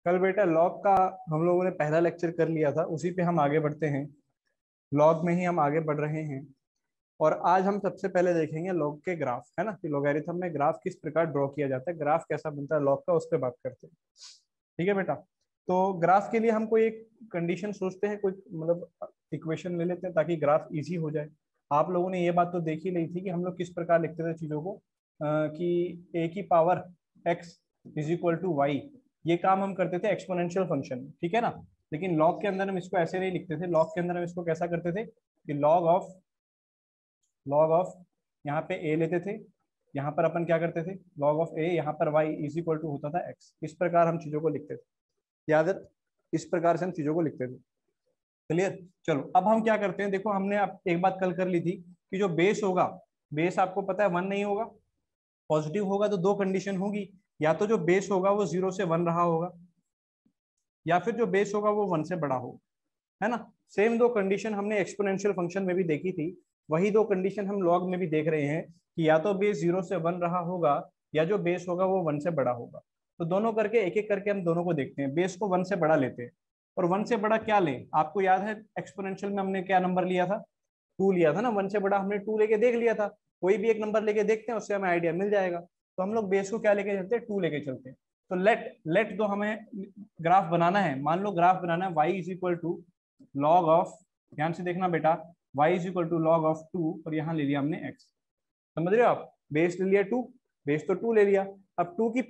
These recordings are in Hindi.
कल बेटा लॉग का हम लोगों ने पहला लेक्चर कर लिया था, उसी पे हम आगे बढ़ते हैं। लॉग में ही हम आगे बढ़ रहे हैं। और आज हम सबसे पहले देखेंगे लॉग के ग्राफ, है ना, कि लॉगरिथम में ग्राफ किस प्रकार ड्रॉ किया जाता है, ग्राफ कैसा बनता है लॉग का, उस पर बात करते हैं। ठीक है बेटा। तो ग्राफ के लिए हम कोई एक कंडीशन सोचते हैं, कोई मतलब इक्वेशन ले लेते हैं ताकि ग्राफ इजी हो जाए। आप लोगों ने ये बात तो देख ही ली थी कि हम लोग किस प्रकार लिखते थे चीजों को, कि ए की power X is equal to Y. ये काम हम करते थे एक्सपोनेंशियल फंक्शन में, ठीक है ना। लेकिन लॉग के अंदर हम इसको ऐसे नहीं लिखते थे। लॉग के अंदर हम इसको कैसा करते थे कि लॉग ऑफ यहाँ पे ए लेते थे, यहाँ पर अपन क्या करते थे, लॉग ऑफ ए, यहाँ पर वाई इज इक्वल टू होता था एक्स। इस प्रकार हम चीजों को लिखते थे। याद है, इस प्रकार से हम चीजों को लिखते थे। क्लियर। चलो अब हम क्या करते हैं, देखो हमने अब एक बात कल कर ली थी कि जो बेस होगा, बेस आपको पता है वन नहीं होगा। पॉजिटिव होगा तो दो कंडीशन होगी, या तो जो बेस होगा वो 0 से 1 रहा होगा, या फिर जो बेस होगा वो 1 से बड़ा होगा, है ना। सेम दो कंडीशन हमने एक्सपोनेंशियल फंक्शन में भी देखी थी, वही दो कंडीशन हम लॉग में भी देख रहे हैं कि या तो बेस 0 से 1 रहा होगा, या जो बेस होगा वो 1 से बड़ा होगा। तो दोनों करके एक एक करके हम दोनों को देखते हैं। बेस को 1 से बड़ा लेते हैं, और 1 से बड़ा क्या लें, आपको याद है एक्सपोनेंशियल में हमने क्या नंबर लिया था, 2 लिया था ना। 1 से बड़ा हमने 2 लेके देख लिया था। कोई भी एक नंबर लेके देखते हैं, उससे हमें आइडिया मिल जाएगा। तो हम लोग बेस को क्या लेके चलते हैं, 2 लेके चलते हैं। तो लेट लेट दो हमें ग्राफ बनाना है। मान लो ग्राफ बनाना है y is equal to log of, ध्यान से देखना बेटा, y is equal to log of 2, और यहाँ ले लिया हमने x। समझ रहे हो आप, बेस ले लिया 2, बेस तो 2 ले लिया। अब 2 की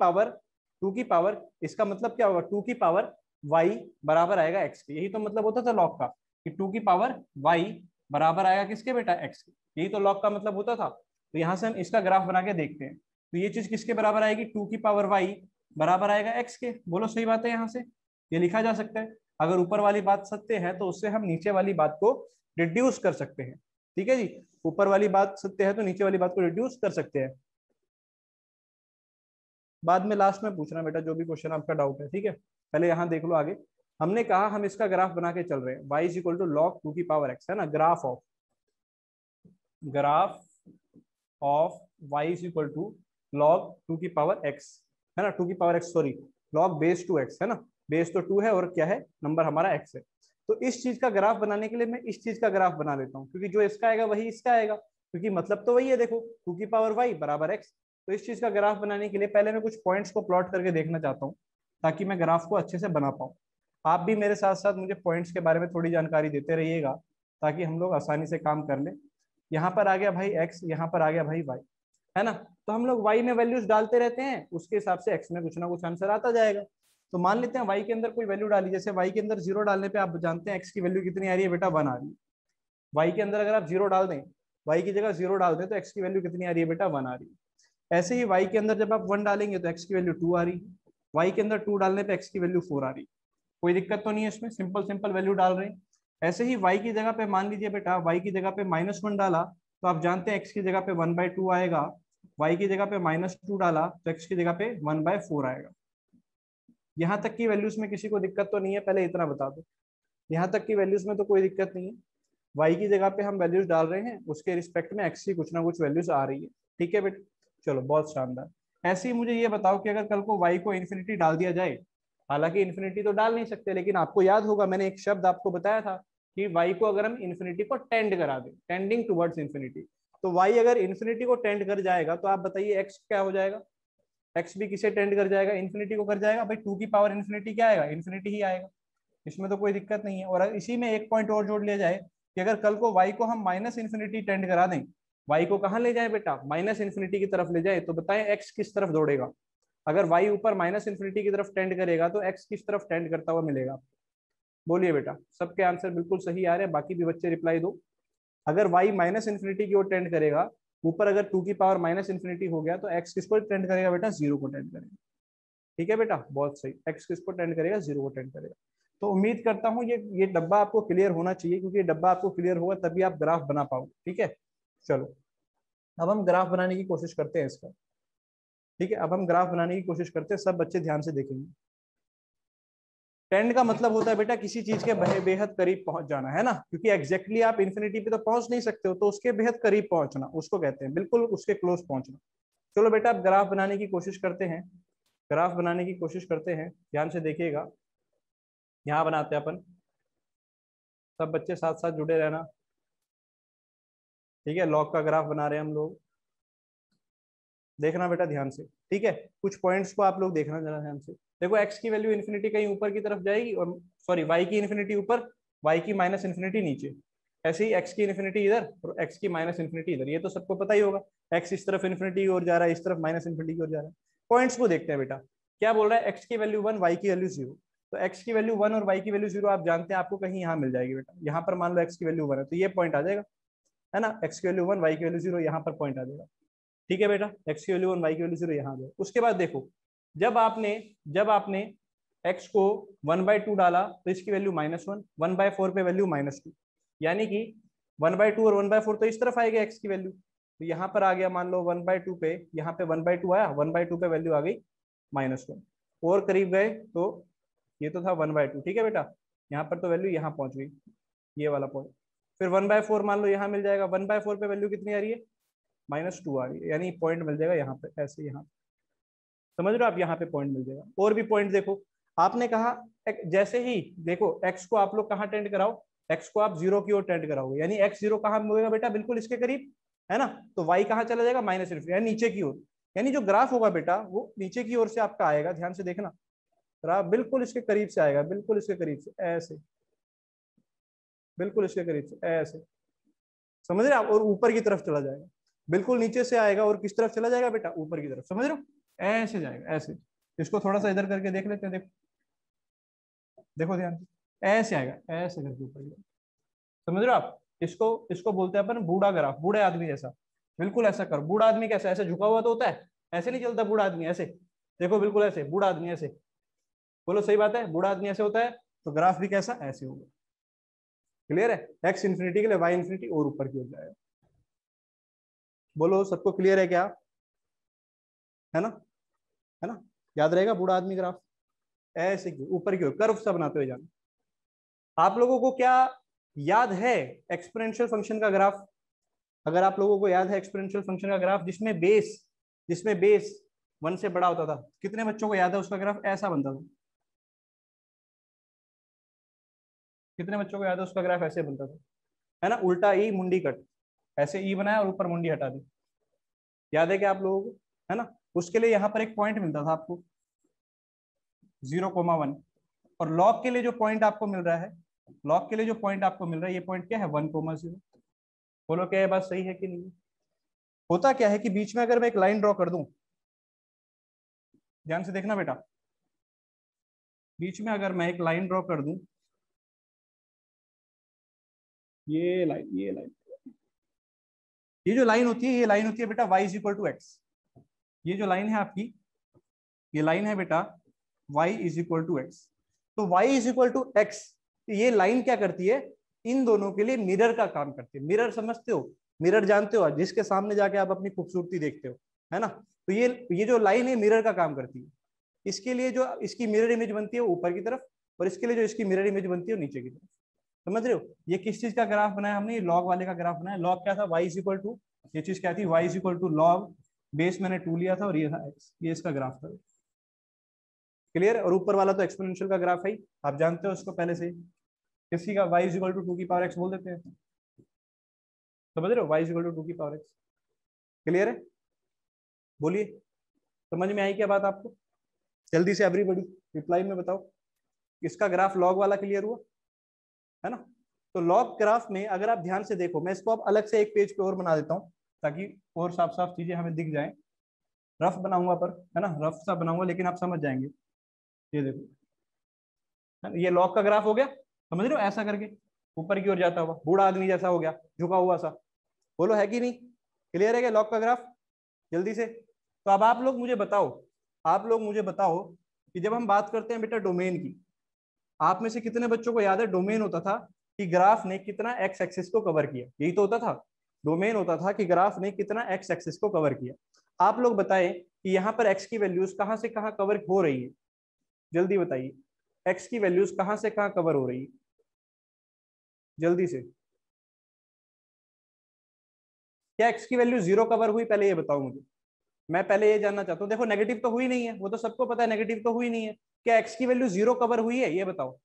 पावर इसका मतलब क्या होगा, 2 की पावर y बराबर आएगा x के। यही तो मतलब होता था लॉग का, कि 2 की पावर y बराबर आएगा किसके बेटा, x के। यही तो लॉग का मतलब होता था। तो यहाँ से हम इसका ग्राफ बना के देखते हैं। तो ये चीज किसके बराबर आएगी, 2 की पावर y बराबर आएगा x के। बोलो सही बात है, यहाँ से ये लिखा जा सकता है। अगर ऊपर वाली बात सत्य है तो उससे हम नीचे वाली बात को रिड्यूस कर सकते हैं। ठीक है जी, ऊपर वाली बात सत्य है तो नीचे वाली बात को रिड्यूस कर सकते हैं। बाद में लास्ट में पूछना बेटा जो भी क्वेश्चन आपका डाउट है, ठीक है। पहले यहाँ देख लो आगे। हमने कहा हम इसका ग्राफ बना के चल रहे हैं, y is equal to log 2 की पावर x, है ना। Graph of y is equal to log 2 की पावर x, है ना। 2 की power x, sorry, log base 2x, है ना। बेस तो 2 है और क्या है, नंबर हमारा x है। तो इस चीज का ग्राफ बनाने के लिए मैं इस चीज का ग्राफ बना लेता हूँ, क्योंकि जो इसका आएगा वही इसका आएगा, क्योंकि मतलब तो वही है। देखो 2 की पावर y बराबर x। तो इस चीज का ग्राफ बनाने के लिए पहले मैं कुछ पॉइंट्स को प्लॉट करके देखना चाहता हूँ, ताकि मैं ग्राफ को अच्छे से बना पाऊँ। आप भी मेरे साथ साथ मुझे पॉइंट्स के बारे में थोड़ी जानकारी देते रहिएगा, ताकि हम लोग आसानी से काम कर लें। यहाँ पर आ गया भाई x, यहाँ पर आ गया भाई y, है ना। तो हम लोग y में वैल्यूज डालते रहते हैं, उसके हिसाब से x में कुछ ना कुछ आंसर आता जाएगा। तो मान लेते हैं y के अंदर कोई वैल्यू डाली, जैसे y के अंदर 0 डालने पे आप जानते हैं x की वैल्यू कितनी आ रही है बेटा, 1 आ रही है। y के अंदर अगर आप 0 डाल दें, y की जगह 0 डाल दें, तो x की वैल्यू कितनी आ रही है बेटा, 1 आ रही है। ऐसे ही y के अंदर जब आप 1 डालेंगे तो x की वैल्यू 2 आ रही है। y के अंदर 2 डालने पे x की वैल्यू 4 आ रही है। कोई दिक्कत तो नहीं है इसमें, सिंपल सिंपल वैल्यू डाल रहे हैं। ऐसे ही y की जगह पे मान लीजिए बेटा, y की जगह पे -1 डाला, तो आप जानते हैं x की जगह पे 1/2 आएगा। y की जगह पे -2 डाला तो x की जगह पे 1/4 आएगा। यहाँ तक की वैल्यूज में किसी को दिक्कत तो नहीं है, पहले इतना बता दो। यहाँ तक की वैल्यूज में तो कोई दिक्कत नहीं है। y की जगह पे हम वैल्यूज डाल रहे हैं, उसके रिस्पेक्ट में x की कुछ ना कुछ वैल्यूज आ रही है। ठीक है बेटा, चलो बहुत शानदार। ऐसे ही मुझे ये बताओ कि अगर कल को y को इन्फिनिटी डाल दिया जाए, हालांकि इन्फिनिटी तो डाल नहीं सकते, लेकिन आपको याद होगा मैंने एक शब्द आपको बताया था कि y को अगर हम इन्फिनिटी को टेंड करा दें, टेंडिंग टुवर्ड्स इन्फिनिटी, तो y अगर इन्फिनिटी को टेंड कर जाएगा तो आप बताइए x क्या हो जाएगा। x भी किसे टेंड कर जाएगा, इन्फिनिटी को कर जाएगा। भाई 2 की पावर इन्फिनिटी क्या आएगा, इन्फिनिटी ही आएगा। इसमें तो कोई दिक्कत नहीं है। और इसी में एक पॉइंट और जोड़ लिया जाए कि अगर कल को y को हम माइनस इन्फिनिटी टेंड करा दें, y को कहाँ ले जाए बेटा, माइनस इन्फिनिटी की तरफ ले जाए, तो बताएं x किस तरफ दौड़ेगा। अगर y ऊपर माइनस इन्फिनिटी की तरफ टेंड करेगा तो x किस तरफ टेंड करता हुआ मिलेगा। बोलिए बेटा, सबके आंसर बिल्कुल सही आ रहे हैं, बाकी भी बच्चे रिप्लाई दो। अगर y माइनस इन्फिनिटी की ओर टेंड करेगा, ऊपर अगर 2 की पावर माइनस इन्फिनिटी हो गया, तो x किसको टेंड करेगा बेटा, 0 को टेंड करेगा। ठीक है बेटा, बहुत सही, x किसको टेंड करेगा, 0 को टेंड करेगा। तो उम्मीद करता हूँ ये डब्बा आपको क्लियर होना चाहिए, क्योंकि ये डब्बा आपको क्लियर होगा तभी आप ग्राफ बना पाओगे। ठीक है, चलो अब हम ग्राफ बनाने की कोशिश करते हैं इसका। ठीक है, अब हम ग्राफ बनाने की कोशिश करते हैं, सब बच्चे ध्यान से देखेंगे। टेंड का मतलब होता है बेटा किसी चीज के बेहद करीब पहुंच जाना, है ना। क्योंकि एग्जैक्टली आप इन्फिनिटी पे तो पहुंच नहीं सकते हो, तो उसके बेहद करीब पहुंचना उसको कहते हैं, बिल्कुल उसके क्लोज पहुंचना। चलो बेटा अब ग्राफ बनाने की कोशिश करते हैं। ग्राफ बनाने की कोशिश करते हैं, ध्यान से देखिएगा। यहाँ बनाते हैं अपन, सब बच्चे साथ साथ जुड़े रहना, ठीक है। लॉग का ग्राफ बना रहे हैं हम लोग, देखना बेटा ध्यान से, ठीक है। कुछ पॉइंट्स को आप लोग देखना जरा ध्यान से। देखो एक्स की वैल्यू इन्फिनिटी कहीं ऊपर की तरफ जाएगी, और सॉरी वाई की इन्फिनिटी ऊपर, वाई की माइनस इन्फिनिटी नीचे। ऐसे ही एक्स की इन्फिनिटी इधर और एक्स की माइनस इन्फिनिटी इधर, ये तो सबको पता ही होगा। एक्स इस तरफ इन्फिनिटी की ओर जा रहा है, इस तरफ माइनस इन्फिनिटी की ओर जा रहा है। पॉइंट्स को देखते हैं बेटा, क्या बोल रहा है, एक्स की वैल्यू 1, वाई की वैल्यू 0। तो एक्स की वैल्यू 1 और वाई की वैल्यू 0 आप जानते हैं, आपको कहीं यहाँ मिल जाएगी बेटा। यहाँ पर मान लो एक्स की वैल्यू 1 है, तो ये पॉइंट आ जाएगा, है ना। एक्स की वैल्यू 1, वाई की वैल्यू 0, यहाँ पर पॉइंट आ जाएगा, ठीक है बेटा। एक्स की वैल्यू 1, वाई की वैल्यू 0 यहाँ गए। उसके बाद देखो, जब आपने एक्स को 1/2 डाला तो इसकी वैल्यू -1, 1/4 पे वैल्यू -2, यानी कि 1/2 और 1/4 तो इस तरफ आएगी एक्स की वैल्यू, तो यहाँ पर आ गया मान लो 1/2 पे, यहाँ पे 1/2 आया, 1/2 पे वैल्यू आ गई -1, और करीब गए तो ये तो था 1/2, ठीक है बेटा। यहाँ पर तो वैल्यू यहाँ पहुंच गई, ये वाला पॉइंट। फिर 1/4 मान लो यहाँ मिल जाएगा, 1/4 पे वैल्यू कितनी आ रही है, -2 आ रही है, यानी पॉइंट मिल जाएगा यहाँ पे, ऐसे यहाँ, समझ रहे हो आप, यहाँ पे पॉइंट मिल जाएगा। और भी पॉइंट देखो, आपने कहा जैसे ही देखो एक्स को आप लोग कहाँ टेंड कराओ, एक्स को आप 0 की ओर टेंड कराओगे, यानी एक्स 0 कहाँ होगा बेटा, बिल्कुल इसके करीब, है ना। तो वाई कहाँ चला जाएगा, -, यानी नीचे की ओर, यानी जो ग्राफ होगा बेटा वो नीचे की ओर से आपका आएगा, ध्यान से देखना। ग्राफ बिल्कुल इसके करीब से आएगा, बिल्कुल इसके करीब से, ऐसे, बिल्कुल इसके करीब से ऐसे, समझ रहे आप, और ऊपर की तरफ चला जाएगा। बिल्कुल नीचे से आएगा और किस तरफ चला जाएगा बेटा, ऊपर की तरफ, समझ रहे हो, ऐसे जाएगा ऐसे। इसको थोड़ा सा इधर करके देख लेते हैं, देखो देखो ध्यान से, ऐसे आएगा, ऐसे करके ऊपर की तरफ, समझ रहे हो आप। इसको इसको बोलते हैं अपन बूढ़ा ग्राफ, बूढ़े आदमी जैसा, बिल्कुल ऐसा कर। बूढ़ा आदमी कैसा, ऐसे झुका हुआ तो होता है, ऐसे नहीं चलता बूढ़ा आदमी, ऐसे देखो, बिल्कुल ऐसे बूढ़ा आदमी ऐसे, बोलो सही बात है, बूढ़ा आदमी ऐसे होता है, तो ग्राफ भी कैसा, ऐसे होगा। क्लियर है, एक्स इन्फिनिटी के लिए वाई इन्फिनिटी और ऊपर की ओर जाएगा। बोलो सबको क्लियर है क्या, है ना, है ना। याद रहेगा बूढ़ा आदमी ग्राफ, ऐसे की ऊपर की ओर कर्व सा बनाते हुए जाना। आप लोगों को क्या याद है एक्सपोनेंशियल फंक्शन का ग्राफ, अगर आप लोगों को याद है एक्सपोनेंशियल फंक्शन का ग्राफ जिसमें बेस 1 से बड़ा होता था, कितने बच्चों को याद है उसका ग्राफ ऐसा बनता था, कितने बच्चों को याद है उसका ग्राफ ऐसे बनता था, है ना, उल्टा ई मुंडी कट, ऐसे ई बनाया और ऊपर मुंडी हटा दी, याद है क्या आप लोगों को, है ना। उसके लिए यहाँ पर एक पॉइंट मिलता था आपको 0,1, और लॉग के लिए जो पॉइंट आपको मिल रहा है, लॉग के लिए जो पॉइंट आपको मिल रहा है, ये पॉइंट क्या है, 1,0। बोलो क्या ये बात सही है कि नहीं। होता क्या है कि बीच में अगर मैं एक लाइन ड्रॉ कर दूं, ध्यान से देखना बेटा, बीच में अगर मैं एक लाइन ड्रॉ कर दूं, ये लाइन ये जो लाइन होती है, ये लाइन होती है बेटा y=x। ये जो लाइन है आपकी, ये लाइन है बेटा y=x। तो y=x, ये लाइन क्या करती है, इन दोनों के लिए मिरर का काम करती है। मिरर समझते हो, मिरर जानते हो, जिसके सामने जाके आप अपनी खूबसूरती देखते हो, है ना। तो ये जो लाइन है मिरर का काम करती है। इसके लिए जो इसकी मिरर इमेज बनती है ऊपर की तरफ, और इसके लिए जो इसकी मिरर इमेज बनती है नीचे की तरफ, समझ रहे हो। ये किस चीज का ग्राफ बनाया हमने, ये लॉग वाले का ग्राफ बनाया। लॉग क्या था, y=, ये चीज क्या थी, y=log, बेस मैंने 2 लिया था और ये था x, ये इसका ग्राफ था। क्लियर। और ऊपर वाला तो एक्सपोनेंशियल का ग्राफ है, आप जानते हो उसको पहले से, किसी का y=2 बोल देते हैं, समझ रहे हो, y=2 क्लियर है। बोलिए, समझ में आई क्या बात आपको, जल्दी से एवरीबॉडी रिप्लाई में बताओ, इसका ग्राफ लॉग वाला क्लियर हुआ, है ना। तो लॉग ग्राफ में अगर आप ध्यान से देखो, मैं इसको अब अलग से एक पेज पे और बना देता हूँ ताकि और साफ साफ चीजें हमें दिख जाएं। रफ बनाऊंगा पर, है ना, रफ सा बनाऊंगा लेकिन आप समझ जाएंगे। ये देखो, है ना? ये लॉग का ग्राफ हो गया, समझ रहे हो, ऐसा करके ऊपर की ओर जाता हुआ बूढ़ा आदमी जैसा हो गया, झुका हुआ सा। बोलो है कि नहीं, क्लियर है क्या लॉग का ग्राफ, जल्दी से। तो अब आप लोग मुझे बताओ कि जब हम बात करते हैं बेटा डोमेन की, आप में से कितने बच्चों को याद है डोमेन होता था कि ग्राफ ने कितना एक्स एक्सिस को कवर किया, यही तो होता था। डोमेन होता था कि ग्राफ ने कितना एक्स एक्सिस को कवर किया। आप लोग बताएं कि यहाँ पर एक्स की वैल्यूज कहाँ से कहाँ कवर हो रही है, जल्दी बताइए, एक्स की वैल्यूज कहाँ से कहाँ कवर हो रही है, जल्दी से। क्या एक्स की वैल्यू 0 कवर हुई, पहले ये बताओ मुझे, मैं पहले ये जानना चाहता हूँ, देखो नेगेटिव तो हुई नहीं है, वो तो सबको पता है नेगेटिव तो हुई नहीं है, क्या एक्स की वैल्यू 0 कवर हुई है, ये बताओ।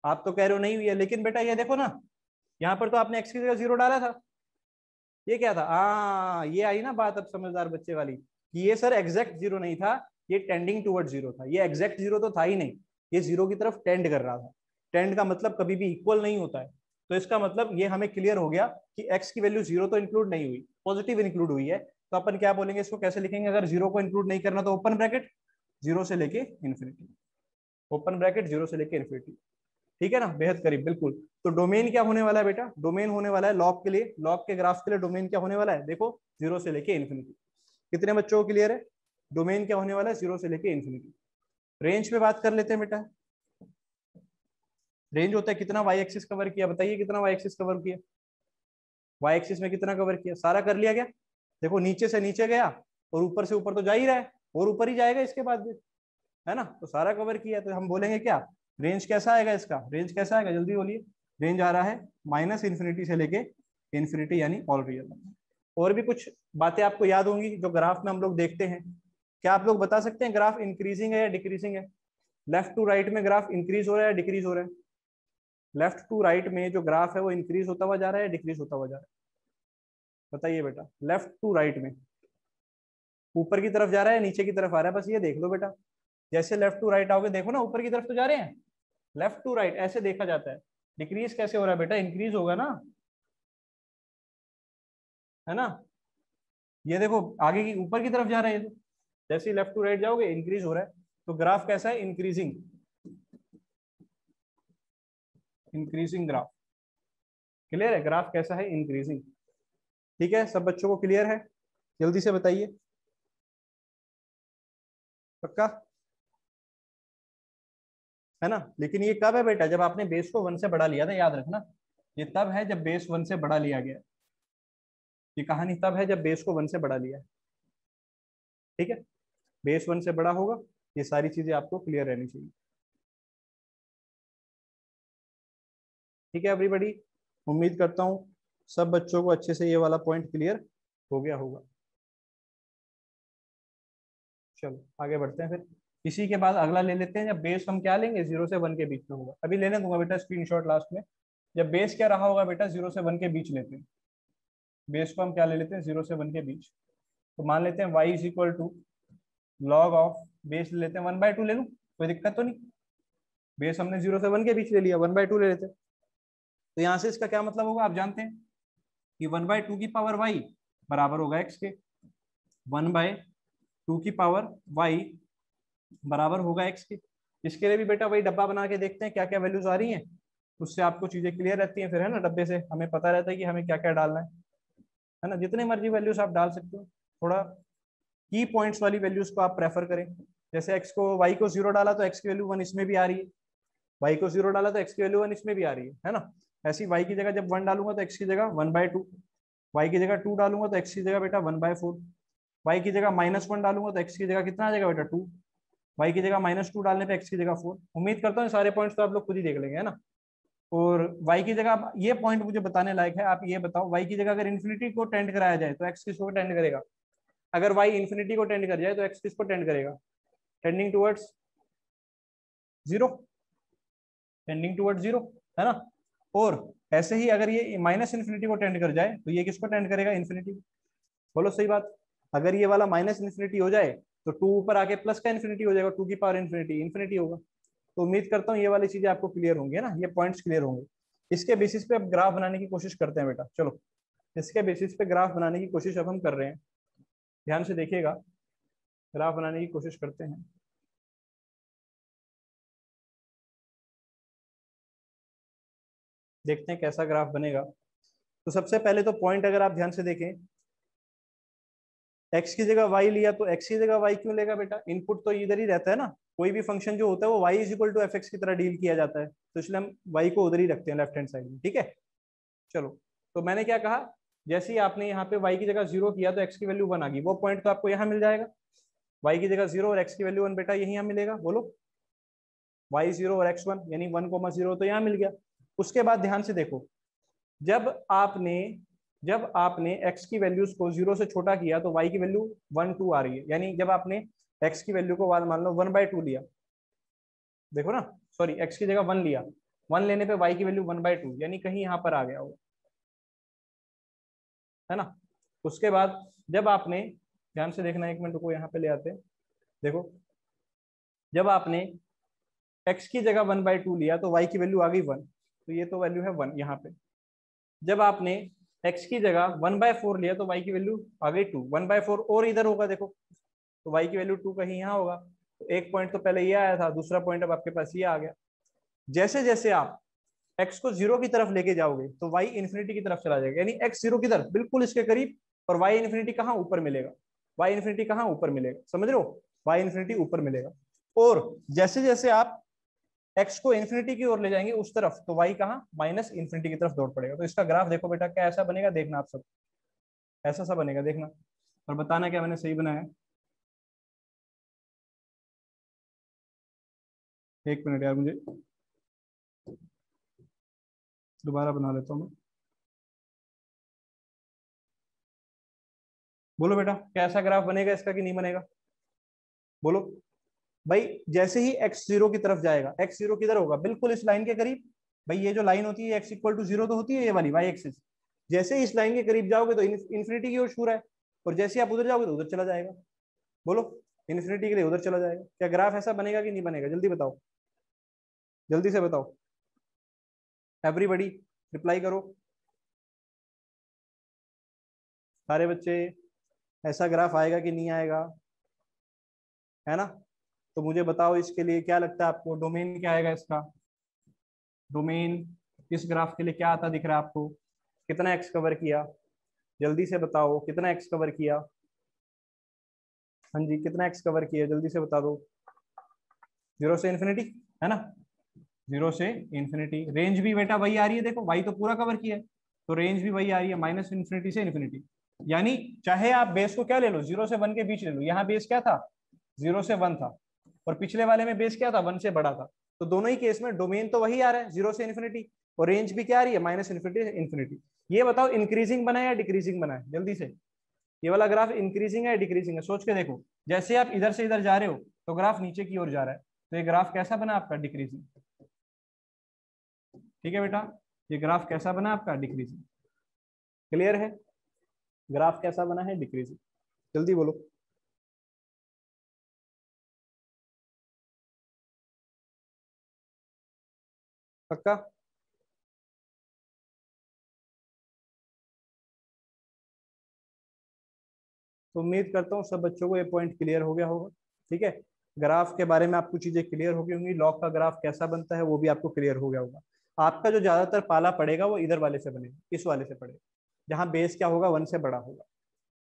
आप तो कह रहे हो नहीं हुई है, लेकिन बेटा ये देखो ना, यहाँ पर तो आपने एक्स की जगह 0 डाला था, ये क्या था, ये आई ना बात अब समझदार बच्चे वाली, कि ये सर एग्जैक्ट 0 नहीं था, ये टेंडिंग टूवर्ड 0 था, ये एग्जैक्ट 0 तो था ही नहीं, ये 0 की तरफ टेंड कर रहा था। टेंड का मतलब कभी भी इक्वल नहीं होता है, तो इसका मतलब ये हमें क्लियर हो गया कि x की वैल्यू 0 तो इंक्लूड नहीं हुई, पॉजिटिव इंक्लूड हुई है। तो अपन क्या बोलेंगे, इसको कैसे लिखेंगे, अगर 0 को इंक्लूड नहीं करना तो ओपन ब्रैकेट 0 से लेके इन्फिनिटी, ओपन ब्रैकेट 0 से लेके इन्फिनिटी, ठीक है ना, बेहद करीब बिल्कुल। तो डोमेन क्या होने वाला है बेटा, डोमेन होने वाला है लॉग के लिए, लॉग के ग्राफ के लिए डोमेन क्या होने वाला है, देखो 0 से लेके इन्फिनिटी। कितने बच्चों को क्लियर है, डोमेन क्या होने वाला है 0 से लेके इन्फिनिटी। रेंज पे बात कर लेते हैं बेटा, रेंज होता है कितना वाई एक्सिस कवर किया, बताइए कितना वाई एक्सिस कवर किया, वाई एक्सिस में कितना कवर किया, सारा कर लिया क्या, देखो नीचे से नीचे गया और ऊपर से ऊपर तो जा ही रहा है, और ऊपर ही जाएगा इसके बाद भी, है ना, तो सारा कवर किया, तो हम बोलेंगे क्या, रेंज कैसा आएगा इसका, रेंज कैसा आएगा जल्दी बोलिए, रेंज आ रहा है माइनस इन्फिनिटी से लेके इन्फिनिटी यानी ऑल रियल। और भी कुछ बातें आपको याद होंगी जो ग्राफ में हम लोग देखते हैं, क्या आप लोग बता सकते हैं ग्राफ इंक्रीजिंग है या डिक्रीजिंग है, लेफ्ट टू राइट में ग्राफ इंक्रीज हो रहा है या डिक्रीज हो रहा है, लेफ्ट टू राइट में जो ग्राफ है वो इंक्रीज होता हुआ जा रहा है या डिक्रीज होता हुआ जा रहा है, बताइए बेटा, लेफ्ट टू राइट में ऊपर की तरफ जा रहा है नीचे की तरफ आ रहा है, बस ये देख लो बेटा, जैसे लेफ्ट टू राइट आओगे देखो ना ऊपर की तरफ तो जा रहे हैं, लेफ्ट टू राइट ऐसे देखा जाता है, डिक्रीज कैसे हो रहा है बेटा, इंक्रीज होगा ना, है ना, ये देखो आगे की ऊपर की तरफ जा रहे हैं, तो जैसे लेफ्ट टू राइट जाओगे इंक्रीज हो रहा है, तो ग्राफ कैसा है, इंक्रीजिंग, इंक्रीजिंग ग्राफ, क्लियर है, ग्राफ कैसा है, इंक्रीजिंग, ठीक है, सब बच्चों को क्लियर है, जल्दी से बताइए, पक्का, है ना, लेकिन ये कब है बेटा, जब आपने बेस को 1 से बढ़ा लिया था, याद रखना, ये तब है जब बेस 1 से बढ़ा लिया गया, ये कहानी तब है जब बेस को 1 से बढ़ा लिया है, ठीक है, बेस 1 से बड़ा होगा, ये सारी चीजें आपको क्लियर रहनी चाहिए, ठीक है एवरीबॉडी, उम्मीद करता हूँ सब बच्चों को अच्छे से ये वाला पॉइंट क्लियर हो गया होगा। चलो आगे बढ़ते हैं फिर, इसी के बाद अगला ले लेते हैं, जब बेस हम क्या लेंगे 0 से 1 के बीच में होगा, अभी लेने दूंगा बेटा स्क्रीनशॉट लास्ट में, जब बेस क्या रहा होगा बेटा 0 से 1 के बीच लेते हैं, बेस को हम क्या ले लेते हैं 0 से 1 के बीच, तो मान लेते हैं y is equal to log of, base ले लेते हैं 1/2 ले लूँ, कोई दिक्कत तो नहीं, बेस हमने 0 से 1 के बीच ले लिया, 1/2 ले लेते हैं, तो यहाँ से इसका क्या मतलब होगा, आप जानते हैं कि 1/2 की पावर y बराबर होगा x के, 1/2 की पावर y बराबर होगा x के, इसके लिए भी बेटा वही डब्बा बना के देखते हैं क्या क्या वैल्यूज आ रही हैं, उससे आपको चीजें क्लियर रहती हैं फिर, है ना, डब्बे से हमें पता रहता है कि हमें क्या क्या डालना है ना, जितने मर्जी वैल्यूज आप डाल सकते हो, थोड़ा की पॉइंट्स वाली वैल्यूज को आप प्रेफर करें, जैसे x को y को 0 डाला तो x की वैल्यू 1 इसमें भी आ रही है, y को 0 डाला तो x की वैल्यू 1 इसमें भी आ रही है ना, ऐसी y की जगह जब 1 डालूंगा तो x की जगह 1/2, y की जगह 2 डालूंगा तो x की जगह बेटा 1/4, y की जगह -1 डालूंगा तो x की जगह कितना आ जाएगा बेटा 2, y की जगह -2 डालने पे x की जगह 4, उम्मीद करता हूँ सारे पॉइंट्स तो आप लोग खुद ही देख लेंगे, है ना, और y की जगह ये पॉइंट मुझे बताने लायक है, आप ये बताओ y की जगह अगर इन्फिनिटी को टेंड कराया जाए तो x किसको टेंड करेगा, अगर y इन्फिनिटी को टेंड कर जाए तो x किसको टेंड करेगा, टेंडिंग टुवर्ड्स 0, टेंडिंग टुवर्ड्स 0, है ना, और ऐसे ही अगर ये माइनस इन्फिनिटी को टेंड कर जाए तो ये किसको टेंड करेगा, इन्फिनिटी, बोलो सही बात, अगर ये वाला माइनस इन्फिनिटी हो जाए तो 2 ऊपर आके प्लस का इन्फिनिटी हो जाएगा, 2 की पावर इन्फिनिटी इन्फिनिटी होगा, तो उम्मीद करता हूँ ये वाली चीजें आपको क्लियर होंगी, है ना, ये पॉइंट्स क्लियर होंगे, इसके बेसिस पे अब ग्राफ बनाने की कोशिश करते हैं बेटा, चलो इसके बेसिस पे ग्राफ बनाने की कोशिश अब हम कर रहे हैं, ध्यान से देखिएगा, ग्राफ बनाने की कोशिश करते हैं, देखते हैं कैसा ग्राफ बनेगा। तो सबसे पहले तो पॉइंट अगर आप ध्यान से देखें, x की जगह y लिया तो x की जगह y क्यों लेगा बेटा, इनपुट तो इधर ही रहता है ना, कोई भी फंक्शन जो होता है वो y is equal to F X की तरह डील किया जाता है, तो इसलिए हम y को उधर ही रखते हैं लेफ्ट हैंड साइड में, ठीक है, चलो, तो मैंने क्या कहा, जैसे ही आपने यहाँ पे y की जगह 0 किया तो x की वैल्यू 1 आ गई, वो पॉइंट तो आपको यहाँ मिल जाएगा, y की जगह 0 और x की वैल्यू 1 बेटा यही यहाँ मिलेगा, बोलो y 0 और x 1 यानी 1,0 तो यहाँ मिल गया। उसके बाद ध्यान से देखो, जब आपने जब आपने x की वैल्यूज को 0 से छोटा किया तो y की वैल्यू 1 2 आ रही है, यानी जब आपने x की वैल्यू को मान लो 1/2 लिया, देखो ना, सॉरी x की जगह 1 लिया, 1 लेने पे y की वैल्यू 1/2, यानी कहीं यहाँ पर आ गया वो, है ना। उसके बाद जब आपने, ध्यान से देखना, एक मिनट को यहाँ पे ले आते हैं, देखो जब आपने x की जगह 1/2 लिया तो y की वैल्यू आ गई 1, तो ये तो वैल्यू है 1 यहाँ पे। जब आपने x की जगह 1/4 लिया तो y की वैल्यू आ गई 2, 1/4 और इधर होगा देखो, तो y की वैल्यू 2 कहीं यहाँ होगा, तो एक पॉइंट तो पहले ये आया था, दूसरा पॉइंट अब आपके पास ये आ गया। जैसे जैसे आप x को 0 की तरफ लेके जाओगे तो y इन्फिनिटी की तरफ चला जाएगा, यानी x 0 की तरफ बिल्कुल इसके करीब, और y इन्फिनिटी कहाँ ऊपर मिलेगा, y इन्फिनिटी कहाँ ऊपर मिलेगा, समझ रहे हो, y इन्फिनिटी ऊपर मिलेगा। और जैसे जैसे आप x को इन्फिनिटी की ओर ले जाएंगे उस तरफ, तो y कहाँ माइनस इन्फिनिटी की तरफ दौड़ पड़ेगा। तो इसका ग्राफ देखो बेटा, क्या ऐसा बनेगा, देखना आप सब, ऐसा सा बनेगा, देखना और बताना क्या मैंने सही बनाया है। एक मिनट यार, मुझे दोबारा बना लेता हूँ मैं। बोलो बेटा, कैसा ग्राफ बनेगा इसका कि नहीं बनेगा, बोलो भाई। जैसे ही x 0 की तरफ जाएगा, x 0 किधर होगा, बिल्कुल इस लाइन के करीब, भाई ये जो लाइन होती है x = 0 तो होती है, ये वाली y एक्सिस। जैसे ही इस लाइन के करीब जाओगे तो इन्फिनिटी की ओर छू रहा है, और जैसे ही आप उधर जाओगे तो उधर चला जाएगा। बोलो, इन्फिनिटी के लिए उधर चला जाएगा। क्या ग्राफ ऐसा बनेगा कि नहीं बनेगा, जल्दी बताओ, जल्दी से बताओ, एवरीबडी रिप्लाई करो सारे बच्चे। ऐसा ग्राफ आएगा कि नहीं आएगा, है ना। तो मुझे बताओ इसके लिए क्या लगता है आपको, डोमेन क्या आएगा इसका, डोमेन इस ग्राफ के लिए क्या आता दिख रहा है आपको, कितना एक्स कवर किया, जल्दी से बताओ कितना एक्स कवर किया, हाँ जी कितना एक्स कवर किया, जल्दी से बता दो। 0 से इन्फिनिटी, है ना, 0 से इन्फिनिटी। रेंज भी बेटा वही आ रही है, देखो वाई तो पूरा कवर किया है, तो रेंज भी वही आ रही है, माइनस इन्फिनिटी से इन्फिनिटी। यानी चाहे आप बेस को क्या ले लो, 0 से 1 के बीच ले लो, यहाँ बेस क्या था, 0 से 1 था, और पिछले वाले में बेस क्या था, 1 से बड़ा था। तो दोनों ही केस में डोमेन तो वही आ रहा है, 0 से इन्फिनिटी, और रेंज भी क्या आ रही है, माइनस इन्फिनिटी से इन्फिनिटी। ये बताओ इंक्रीजिंग बना है या डिक्रीजिंग बना है, जल्दी से। ये वाला ग्राफ इंक्रीजिंग है या डिक्रीजिंग है, सोच के देखो। जैसे आप इधर से इधर जा रहे हो तो ग्राफ नीचे की ओर जा रहा है, तो ये ग्राफ कैसा बना आपका, डिक्रीजिंग। ठीक है बेटा, ये ग्राफ कैसा बना आपका, डिक्रीजिंग। क्लियर है, ग्राफ कैसा बना है, डिक्रीजिंग। जल्दी बोलो, पक्का। तो उम्मीद करता हूँ सब बच्चों को ये पॉइंट क्लियर हो गया होगा। ठीक है, ग्राफ के बारे में आपको चीजें क्लियर हो गई होंगी, लॉग का ग्राफ कैसा बनता है वो भी आपको क्लियर हो गया होगा। आपका जो ज्यादातर पाला पड़ेगा वो इधर वाले से बनेगा, इस वाले से पड़ेगा, जहाँ बेस क्या होगा, 1 से बड़ा होगा।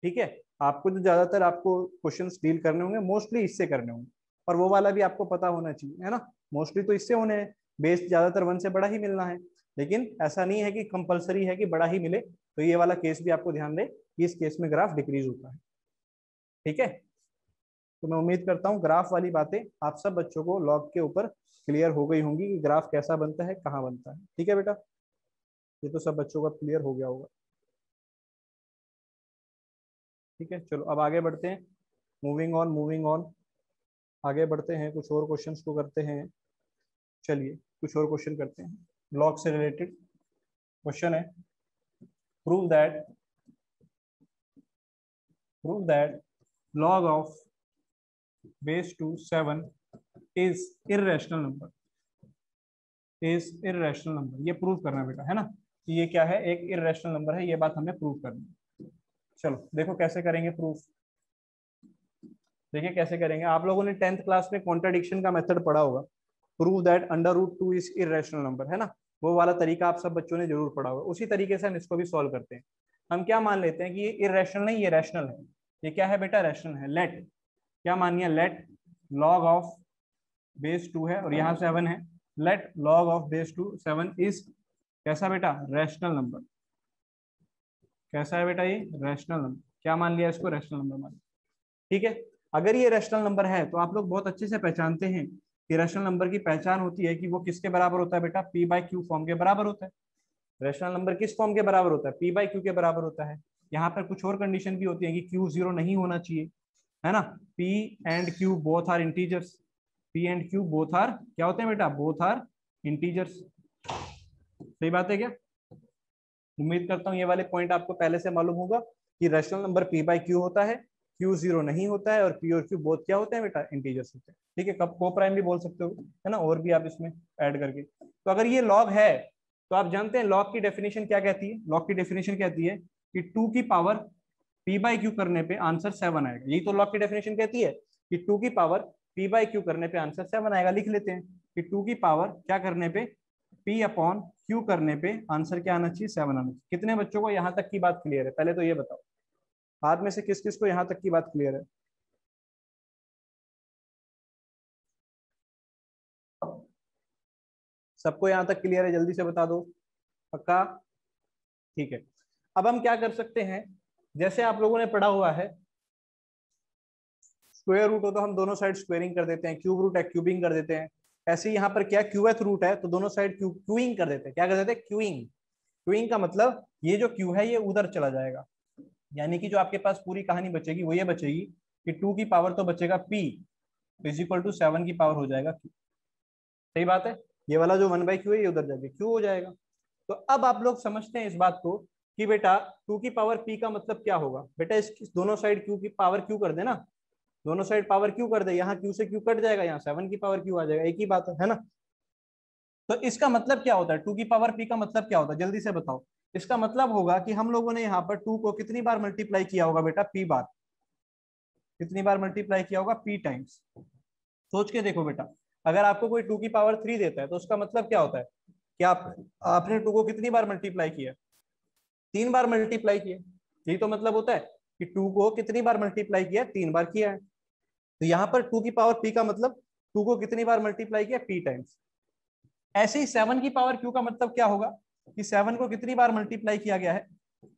ठीक है, आपको जो ज्यादातर आपको क्वेश्चंस डील करने होंगे मोस्टली इससे करने होंगे, और वो वाला भी आपको पता होना चाहिए, है ना। मोस्टली तो इससे होने हैं, बेस ज्यादातर 1 से बड़ा ही मिलना है, लेकिन ऐसा नहीं है कि कंपलसरी है कि बड़ा ही मिले। तो ये वाला केस भी आपको ध्यान दे कि इस केस में ग्राफ डिक्रीज होता है। ठीक है, तो मैं उम्मीद करता हूँ ग्राफ वाली बातें आप सब बच्चों को लॉग के ऊपर क्लियर हो गई होंगी कि ग्राफ कैसा बनता है, कहाँ बनता है। ठीक है बेटा, ये तो सब बच्चों का क्लियर हो गया होगा। ठीक है, चलो अब आगे बढ़ते हैं, मूविंग ऑन मूविंग ऑन, आगे बढ़ते हैं, कुछ और क्वेश्चंस को करते हैं। चलिए कुछ और क्वेश्चन करते हैं, लॉग से रिलेटेड क्वेश्चन है। Prove that log of base to 7 is irrational number, ये प्रूव करना है बेटा, है ना, कि ये क्या है, एक इरेशनल नंबर है, ये बात हमें प्रूव करनी है। चलो देखो कैसे करेंगे प्रूफ। देखिए कैसे करेंगे, आप लोगों ने 10th क्लास में कॉन्ट्राडिक्शन का मेथड पढ़ा होगा, prove that √2 is irrational number, है ना, वो वाला तरीका आप सब बच्चों ने जरूर पढ़ा होगा। उसी तरीके से हम इसको भी सॉल्व करते हैं। हम क्या मान लेते हैं कि ये इरेशनल नहीं, ये रैशनल है। ये क्या है बेटा, रैशनल है। लेट, क्या मानिए, लेट लॉग ऑफ बेस 2 है और यहाँ 7 है, let log of base 2 7 is कैसा बेटा, रैशनल नंबर। कैसा है बेटा, ये रैशनल नंबर। क्या मान लिया इसको, रैशनल नंबर मान। ठीक है, अगर ये रैशनल नंबर है तो आप लोग बहुत अच्छे से पहचानते हैं कि रैशनल नंबर की पहचान होती है कि वो किसके बराबर होता है बेटा, p/q फॉर्म के बराबर होता है। रैशनल नंबर किस फॉर्म के बराबर होता है? पी बाई क्यू के बराबर होता है। यहाँ पर कुछ और कंडीशन भी होती है कि क्यू जीरो नहीं होना चाहिए, है ना। P and Q both are integers, P and Q both are क्या होते हैं बेटा? Both are integers. सही बात है क्या? उम्मीद करता हूँ ये वाले पॉइंट आपको पहले से मालूम होगा कि rational number P by Q होता है, क्यू जीरो नहीं होता है, और पी और क्यू बोथ क्या होते हैं बेटा? इंटीजर्स होते हैं। ठीक है, कब को प्राइम भी बोल सकते हो, है ना, और भी आप इसमें ऐड करके। तो अगर ये लॉग है तो आप जानते हैं लॉग की डेफिनेशन क्या कहती है? लॉग की डेफिनेशन कहती है कि टू की पावर पी बाई क्यू करने पे आंसर 7 आएगा। यही तो लॉग की डेफिनेशन कहती है कि टू की पावर पी बाई क्यू करने पे आंसर 7 आएगा। लिख लेते हैं कि टू की पावर क्या करने पे? पी अपॉन क्यू करने पे आंसर क्या आना चाहिए? 7 आना चाहिए। कितने बच्चों को यहाँ तक की बात क्लियर है? पहले तो ये बताओ, हाथ में से किस किस को यहाँ तक की बात क्लियर है? सबको यहाँ तक क्लियर है? जल्दी से बता दो। पक्का? ठीक है। अब हम क्या कर सकते हैं, जैसे आप लोगों ने पढ़ा हुआ है, स्क्वायर रूट हो तो हम दोनों साइड स्क्वेयरिंग कर देते हैं, क्यूब रूट है क्यूबिंग कर देते हैं। ऐसे ही यहाँ पर क्या क्यूएथ रूट है तो दोनों साइड क्यूइंग कर देते हैं। क्या कर देते हैं? क्यूइंग। क्यूइंग का मतलब ये जो क्यू है ये उधर चला जाएगा, यानी कि जो आपके पास पूरी कहानी बचेगी वो ये बचेगी कि टू की पावर तो बचेगा पी इज इक्वल टू 7 की पावर हो जाएगा क्यू। सही बात है। ये वाला जो 1/q है ये उधर जाके क्यू हो जाएगा। तो अब आप लोग समझते हैं इस बात को कि बेटा टू की पावर पी का मतलब क्या होगा? बेटा इस दोनों साइड क्यू की पावर क्यू कर देना, दोनों साइड पावर क्यू कर दे, यहाँ क्यू से क्यू कट जाएगा, यहाँ 7 की पावर क्यू आ जाएगा। एक ही बात है ना। तो इसका मतलब क्या होता है? टू की पावर पी का मतलब क्या होता है? जल्दी से बताओ। इसका मतलब होगा कि हम लोगों ने यहाँ पर टू को कितनी बार मल्टीप्लाई किया होगा बेटा? पी बार। कितनी बार मल्टीप्लाई किया होगा? P times. सोच के देखो बेटा, अगर आपको कोई टू की पावर 3 देता है तो उसका मतलब क्या होता है कि आपने टू को कितनी बार मल्टीप्लाई किया? 3 बार मल्टीप्लाई किया। यही तो मतलब होता है कि टू को कितनी बार मल्टीप्लाई किया? 3 बार किया है। तो यहाँ पर टू की पावर पी का मतलब टू को कितनी बार मल्टीप्लाई किया? P times. ऐसे ही 7 की पावर क्यू का मतलब क्या होगा कि 7 को कितनी बार मल्टीप्लाई किया गया है?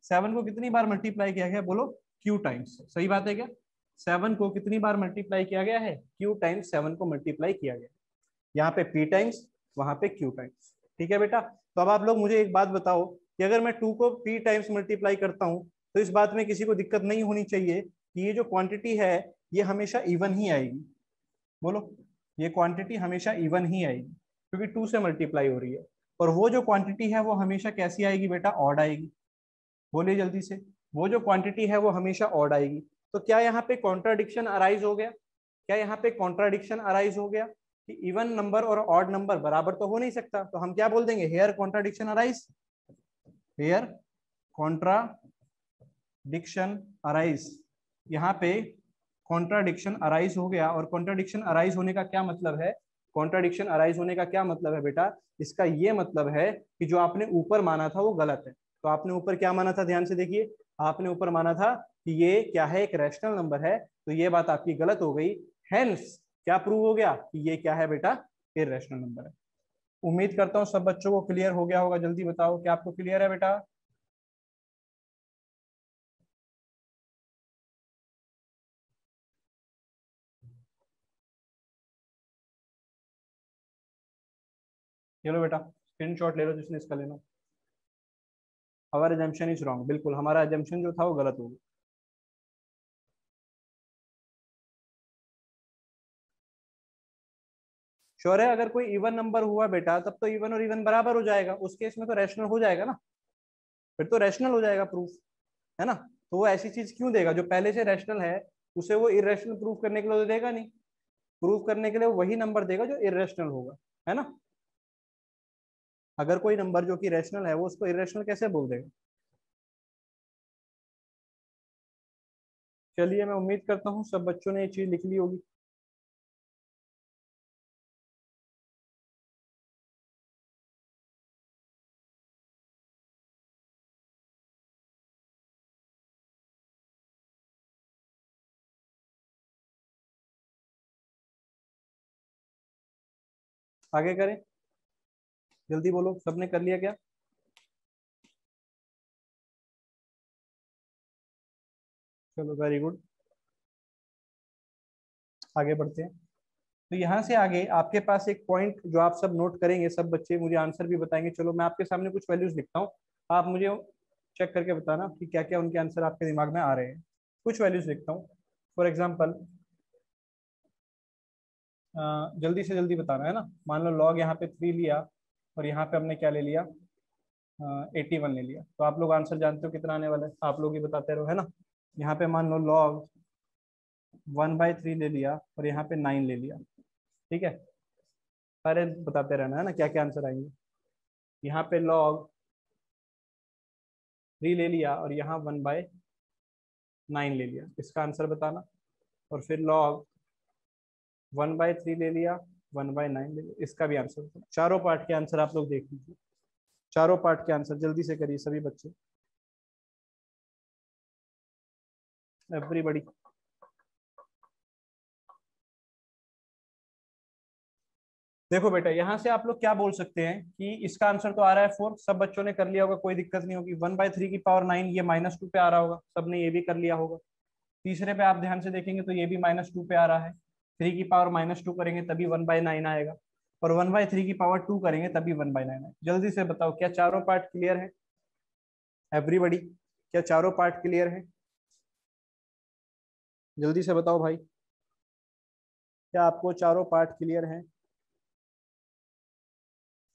7 को कितनी बार मल्टीप्लाई किया गया है? बोलो। Q times. सही बात है क्या? 7 को कितनी बार मल्टीप्लाई किया गया है? क्यू टाइम्स 7 को मल्टीप्लाई किया गया। यहाँ पे पी टाइम्स, वहां पे क्यू टाइम्स। ठीक है बेटा। तो अब आप लोग मुझे एक बात बताओ कि अगर मैं टू को पी टाइम्स मल्टीप्लाई करता हूँ तो इस बात में किसी को दिक्कत नहीं होनी चाहिए कि ये जो क्वांटिटी है ये हमेशा इवन ही आएगी। बोलो। ये क्वांटिटी हमेशा इवन ही आएगी क्योंकि टू से मल्टीप्लाई हो रही है। और वो जो क्वांटिटी है वो हमेशा कैसी आएगी बेटा? ऑड आएगी। बोलिए जल्दी से। वो जो क्वांटिटी है वो हमेशा ऑड आएगी। तो क्या यहाँ पे कॉन्ट्राडिक्शन अराइज हो गया? क्या यहाँ पे कॉन्ट्राडिक्शन अराइज हो गया कि इवन नंबर और ऑड नंबर बराबर तो हो नहीं सकता? तो हम क्या बोल देंगे? Here contradiction arise. Here contradiction arise. यहाँ पे कॉन्ट्राडिक्शन अराइज हो गया। और कॉन्ट्राडिक्शन अराइज होने का क्या मतलब है? कॉन्ट्राडिक्शन अराइज होने का क्या मतलब है बेटा? इसका ये मतलब है कि जो आपने ऊपर माना था वो गलत है। तो आपने ऊपर क्या माना था? ध्यान से देखिए। आपने ऊपर माना था कि ये क्या है? एक रैशनल नंबर है। तो ये बात आपकी गलत हो गई। हेंस क्या प्रूव हो गया कि ये क्या है बेटा? इररेशनल नंबर है। उम्मीद करता हूँ सब बच्चों को क्लियर हो गया होगा। जल्दी बताओ क्या आपको क्लियर है बेटा? चलो बेटा स्क्रीनशॉट ले लो जिसने इसका लेना। Our assumption is wrong. बिल्कुल हमारा एजम्पशन जो था वो गलत हो गया। श्योर है? अगर कोई इवन नंबर हुआ बेटा तब तो इवन और इवन बराबर हो जाएगा, उस केस में तो रैशनल हो जाएगा ना। फिर तो रैशनल हो जाएगा प्रूफ, है ना। तो वो ऐसी चीज क्यों देगा जो पहले से रैशनल है? उसे वो इरेशनल प्रूफ करने के लिए तो देगा नहीं। प्रूफ करने के लिए वो वही नंबर देगा जो इरेशनल होगा, है ना। अगर कोई नंबर जो कि रैशनल है वो उसको इरेशनल कैसे बोल देगा? चलिए मैं उम्मीद करता हूँ सब बच्चों ने ये चीज लिख ली होगी। आगे करें? जल्दी बोलो, सबने कर लिया क्या? चलो वेरी गुड। आगे बढ़ते हैं। तो यहाँ से आगे आपके पास एक पॉइंट जो आप सब नोट करेंगे, सब बच्चे मुझे आंसर भी बताएंगे। चलो मैं आपके सामने कुछ वैल्यूज लिखता हूँ, आप मुझे चेक करके बताना कि क्या क्या उनके आंसर आपके दिमाग में आ रहे हैं। कुछ वैल्यूज लिखता हूँ। फॉर एग्जाम्पल जल्दी से जल्दी बताना है ना। मान लो लॉग यहाँ पे 3 लिया और यहाँ पे हमने क्या ले लिया, 81 ले लिया। तो आप लोग आंसर जानते हो कितना आने वाला है, आप लोग ही बताते रहो, है ना। यहाँ पे मान लो लॉग 1/3 ले लिया और यहाँ पे 9 ले लिया, ठीक है। सारे बताते रहना है ना क्या क्या आंसर आएंगे। यहाँ पे लॉग 3 ले लिया और यहाँ 1/9 ले लिया, इसका आंसर बताना। और फिर लॉग 1/3 ले लिया, 1/9 ले लिया, इसका भी आंसर बताना। चारों पार्ट के आंसर आप लोग देख लीजिए, चारों पार्ट के आंसर जल्दी से करिए सभी बच्चे, एवरीबॉडी। देखो बेटा, यहाँ से आप लोग क्या बोल सकते हैं कि इसका आंसर तो आ रहा है 4, सब बच्चों ने कर लिया होगा, कोई दिक्कत नहीं होगी। 1/3 की पावर 9 ये -2 पे आ रहा होगा, सबने ये भी कर लिया होगा। तीसरे पे आप ध्यान से देखेंगे तो ये भी -2 पे आ रहा है। 3 की पावर -2 करेंगे तभी 1/9 आएगा, और 1/3 की पावर 2 करेंगे तभी 1/9 आएगा। जल्दी से बताओ क्या चारों पार्ट क्लियर है एवरीबॉडी, क्या चारों पार्ट क्लियर है? जल्दी से बताओ भाई, क्या आपको चारों पार्ट क्लियर है?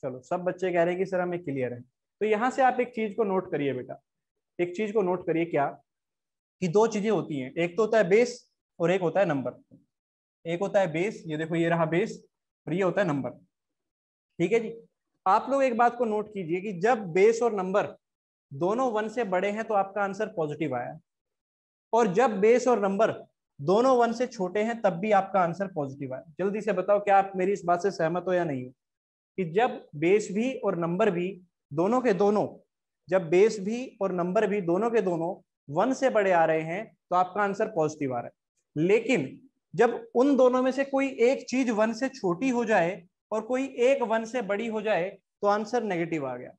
चलो सब बच्चे कह रहे हैं कि सर हमें क्लियर है। तो यहाँ से आप एक चीज को नोट करिए बेटा, एक चीज को नोट करिए, क्या कि दो चीजें होती हैं, एक तो होता है बेस और एक होता है नंबर। एक होता है बेस, ये देखो ये रहा बेस, और ये होता है नंबर, ठीक है जी। आप लोग एक बात को नोट कीजिए कि जब बेस और नंबर दोनों 1 से बड़े हैं तो आपका आंसर पॉजिटिव आया, और जब बेस और नंबर दोनों 1 से छोटे हैं तब भी आपका आंसर पॉजिटिव आया। जल्दी से बताओ क्या आप मेरी इस बात से सहमत हो या नहीं हो, कि जब बेस भी और नंबर भी दोनों के दोनों, जब बेस भी और नंबर भी दोनों के दोनों 1 से बड़े आ रहे हैं तो आपका आंसर पॉजिटिव आ रहा है। लेकिन जब उन दोनों में से कोई एक चीज 1 से छोटी हो जाए और कोई एक 1 से बड़ी हो जाए तो आंसर नेगेटिव आ गया।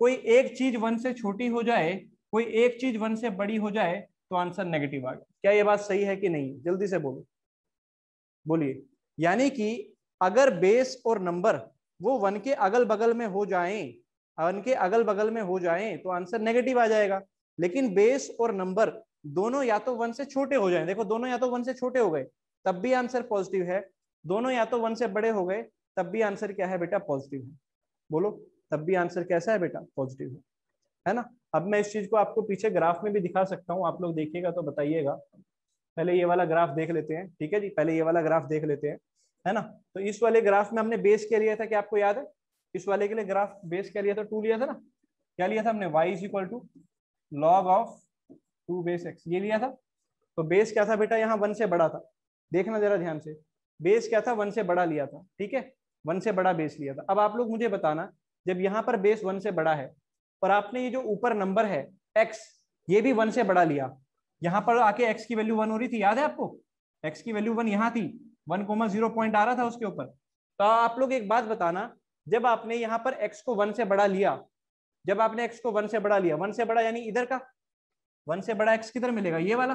कोई एक चीज 1 से छोटी हो जाए, कोई एक चीज 1 से बड़ी हो जाए तो आंसर नेगेटिव आ गया। क्या ये बात सही है कि नहीं? जल्दी से बोलो, बोलिए। यानी कि अगर बेस और नंबर वो 1 के अगल बगल में हो जाएं, 1 के अगल बगल में हो जाएं तो आंसर नेगेटिव आ जाएगा। लेकिन बेस और नंबर दोनों या तो 1 से छोटे हो जाएं, देखो दोनों या तो 1 से छोटे हो गए तब भी आंसर पॉजिटिव है, दोनों या तो 1 से बड़े हो गए तब भी आंसर क्या है बेटा? पॉजिटिव है। बोलो, तब भी आंसर कैसा है बेटा? पॉजिटिव है ना। अब मैं इस चीज को आपको पीछे ग्राफ में भी दिखा सकता हूँ, आप लोग देखिएगा तो बताइएगा। पहले ये वाला ग्राफ देख लेते हैं, ठीक है जी, पहले ये वाला ग्राफ देख लेते हैं, है ना। तो इस वाले ग्राफ में हमने बेस क्या लिया था, क्या आपको याद है? इस वाले के लिए ग्राफ बेस क्या लिया था? 2 लिया था ना। क्या लिया था हमने? y = log of 2 base x, ये लिया था। तो बेस क्या था बेटा? यहाँ 1 से बड़ा था, देखना जरा ध्यान से। बेस क्या था? 1 से बड़ा लिया था, ठीक है, 1 से बड़ा बेस लिया था। अब आप लोग मुझे बताना, जब यहाँ पर बेस 1 से बड़ा है और आपने ये जो ऊपर नंबर है x, ये भी 1 से बड़ा लिया, यहाँ पर आके x की वैल्यू 1 हो रही थी, याद है आपको? x की वैल्यू 1 यहाँ थी, 1,0 पॉइंट आ रहा था उसके ऊपर। तो आप लोग एक बात बताना, जब आपने यहाँ पर x को 1 से बड़ा लिया, जब आपने x को 1 से बड़ा लिया, 1 से बड़ा यानी इधर का, 1 से बड़ा x किधर मिलेगा? ये वाला।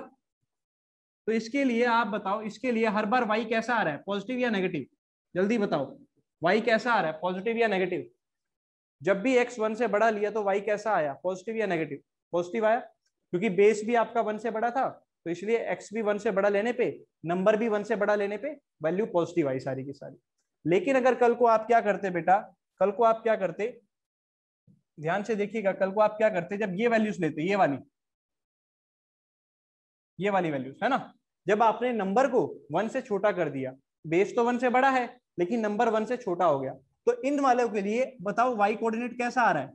तो इसके लिए आप बताओ, इसके लिए हर बार y कैसा आ रहा है? पॉजिटिव या नेगेटिव? जल्दी बताओ, y कैसा आ रहा है? पॉजिटिव या नेगेटिव? जब भी x 1 से बड़ा लिया तो y कैसा आया? पॉजिटिव या नेगेटिव? पॉजिटिव आया, क्योंकि बेस भी आपका 1 से बड़ा था, तो इसलिए x भी 1 से बड़ा लेने पे, नंबर भी 1 से बड़ा लेने पे वैल्यू पॉजिटिव आई सारी की सारी। लेकिन अगर कल को आप क्या करते बेटा, कल को आप क्या करते, ध्यान से देखिएगा, कल को आप क्या करते, जब ये वैल्यूज लेते, ये वाली वैल्यूज, है ना। जब आपने नंबर को 1 से छोटा कर दिया, बेस तो 1 से बड़ा है लेकिन नंबर 1 से छोटा हो गया, तो इन वालों के लिए बताओ y कोऑर्डिनेट कैसा आ रहा है?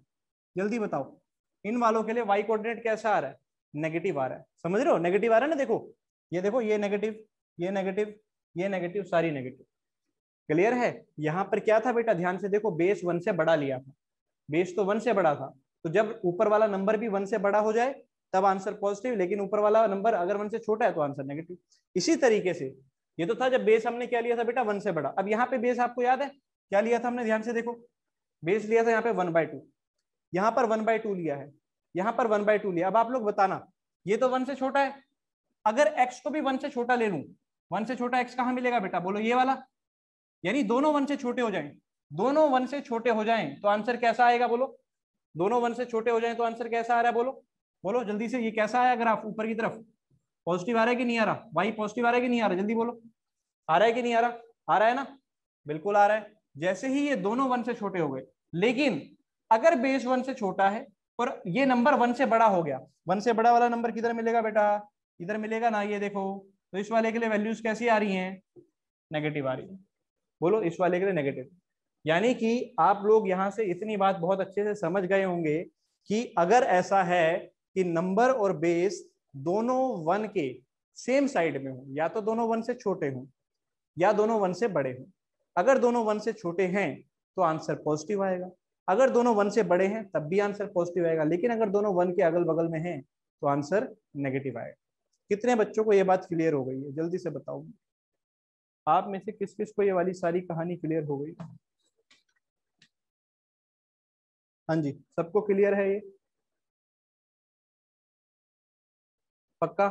जल्दी बताओ, इन वालों के लिए y कोऑर्डिनेट कैसा आ रहा है? नेगेटिव आ रहा है। समझ रहे हो? नेगेटिव आ रहा है ना, देखो ये नेगेटिव, ये नेगेटिव, ये नेगेटिव, सारी नेगेटिव। क्लियर है? यहाँ पर क्या था बेटा? ध्यान से देखो, बेस 1 से बड़ा लिया था, बेस तो 1 से बड़ा था, तो जब ऊपर वाला नंबर भी 1 से बड़ा हो जाए तब आंसर पॉजिटिव, लेकिन ऊपर वाला नंबर अगर 1 से छोटा है तो आंसर नेगेटिव। इसी तरीके से ये तो था जब बेस हमने क्या लिया था बेटा? 1 से बड़ा। अब यहाँ पे बेस आपको याद है क्या लिया था हमने? ध्यान से देखो, बेस लिया था यहाँ पे 1/2, यहाँ पर 1/2 लिया है, यहाँ पर 1/2 लिया। अब आप लोग बताना, ये तो 1 से छोटा है, अगर x को भी 1 से छोटा ले लूं, 1 से छोटा x कहाँ मिलेगा बेटा? बोलो, ये वाला। यानी दोनों 1 से छोटे हो जाएं, दोनों 1 से छोटे हो जाएं तो आंसर कैसा आएगा बोलो, दोनों 1 से छोटे हो जाएं तो आंसर कैसा आ रहा है बोलो, बोलो जल्दी से, ये कैसा आया ग्राफ ऊपर की तरफ, पॉजिटिव आ रहा है कि नहीं आ रहा, वाई पॉजिटिव आ रहा है कि नहीं आ रहा, जल्दी बोलो, आ रहा है कि नहीं आ रहा, आ रहा है ना, बिल्कुल आ रहा है। जैसे ही ये दोनों 1 से छोटे हो गए, लेकिन अगर बेस 1 से छोटा है और ये नंबर 1 से बड़ा हो गया, 1 से बड़ा वाला नंबर किधर मिलेगा बेटा, इधर मिलेगा ना, ये देखो, तो इस वाले के लिए वैल्यूज कैसी आ रही हैं, नेगेटिव आ रही है, बोलो इस वाले के लिए नेगेटिव। यानी कि आप लोग यहां से इतनी बात बहुत अच्छे से समझ गए होंगे कि अगर ऐसा है कि नंबर और बेस दोनों 1 के सेम साइड में हो, या तो दोनों 1 से छोटे हों या दोनों 1 से बड़े हों, अगर दोनों 1 से छोटे हैं तो आंसर पॉजिटिव आएगा, अगर दोनों 1 से बड़े हैं तब भी आंसर पॉजिटिव आएगा, लेकिन अगर दोनों 1 के अगल बगल में हैं तो आंसर नेगेटिव आएगा। कितने बच्चों को ये बात क्लियर हो गई है, जल्दी से बताओ, आप में से किस किस को ये वाली सारी कहानी क्लियर हो गई। हाँ जी, सबको क्लियर है ये, पक्का,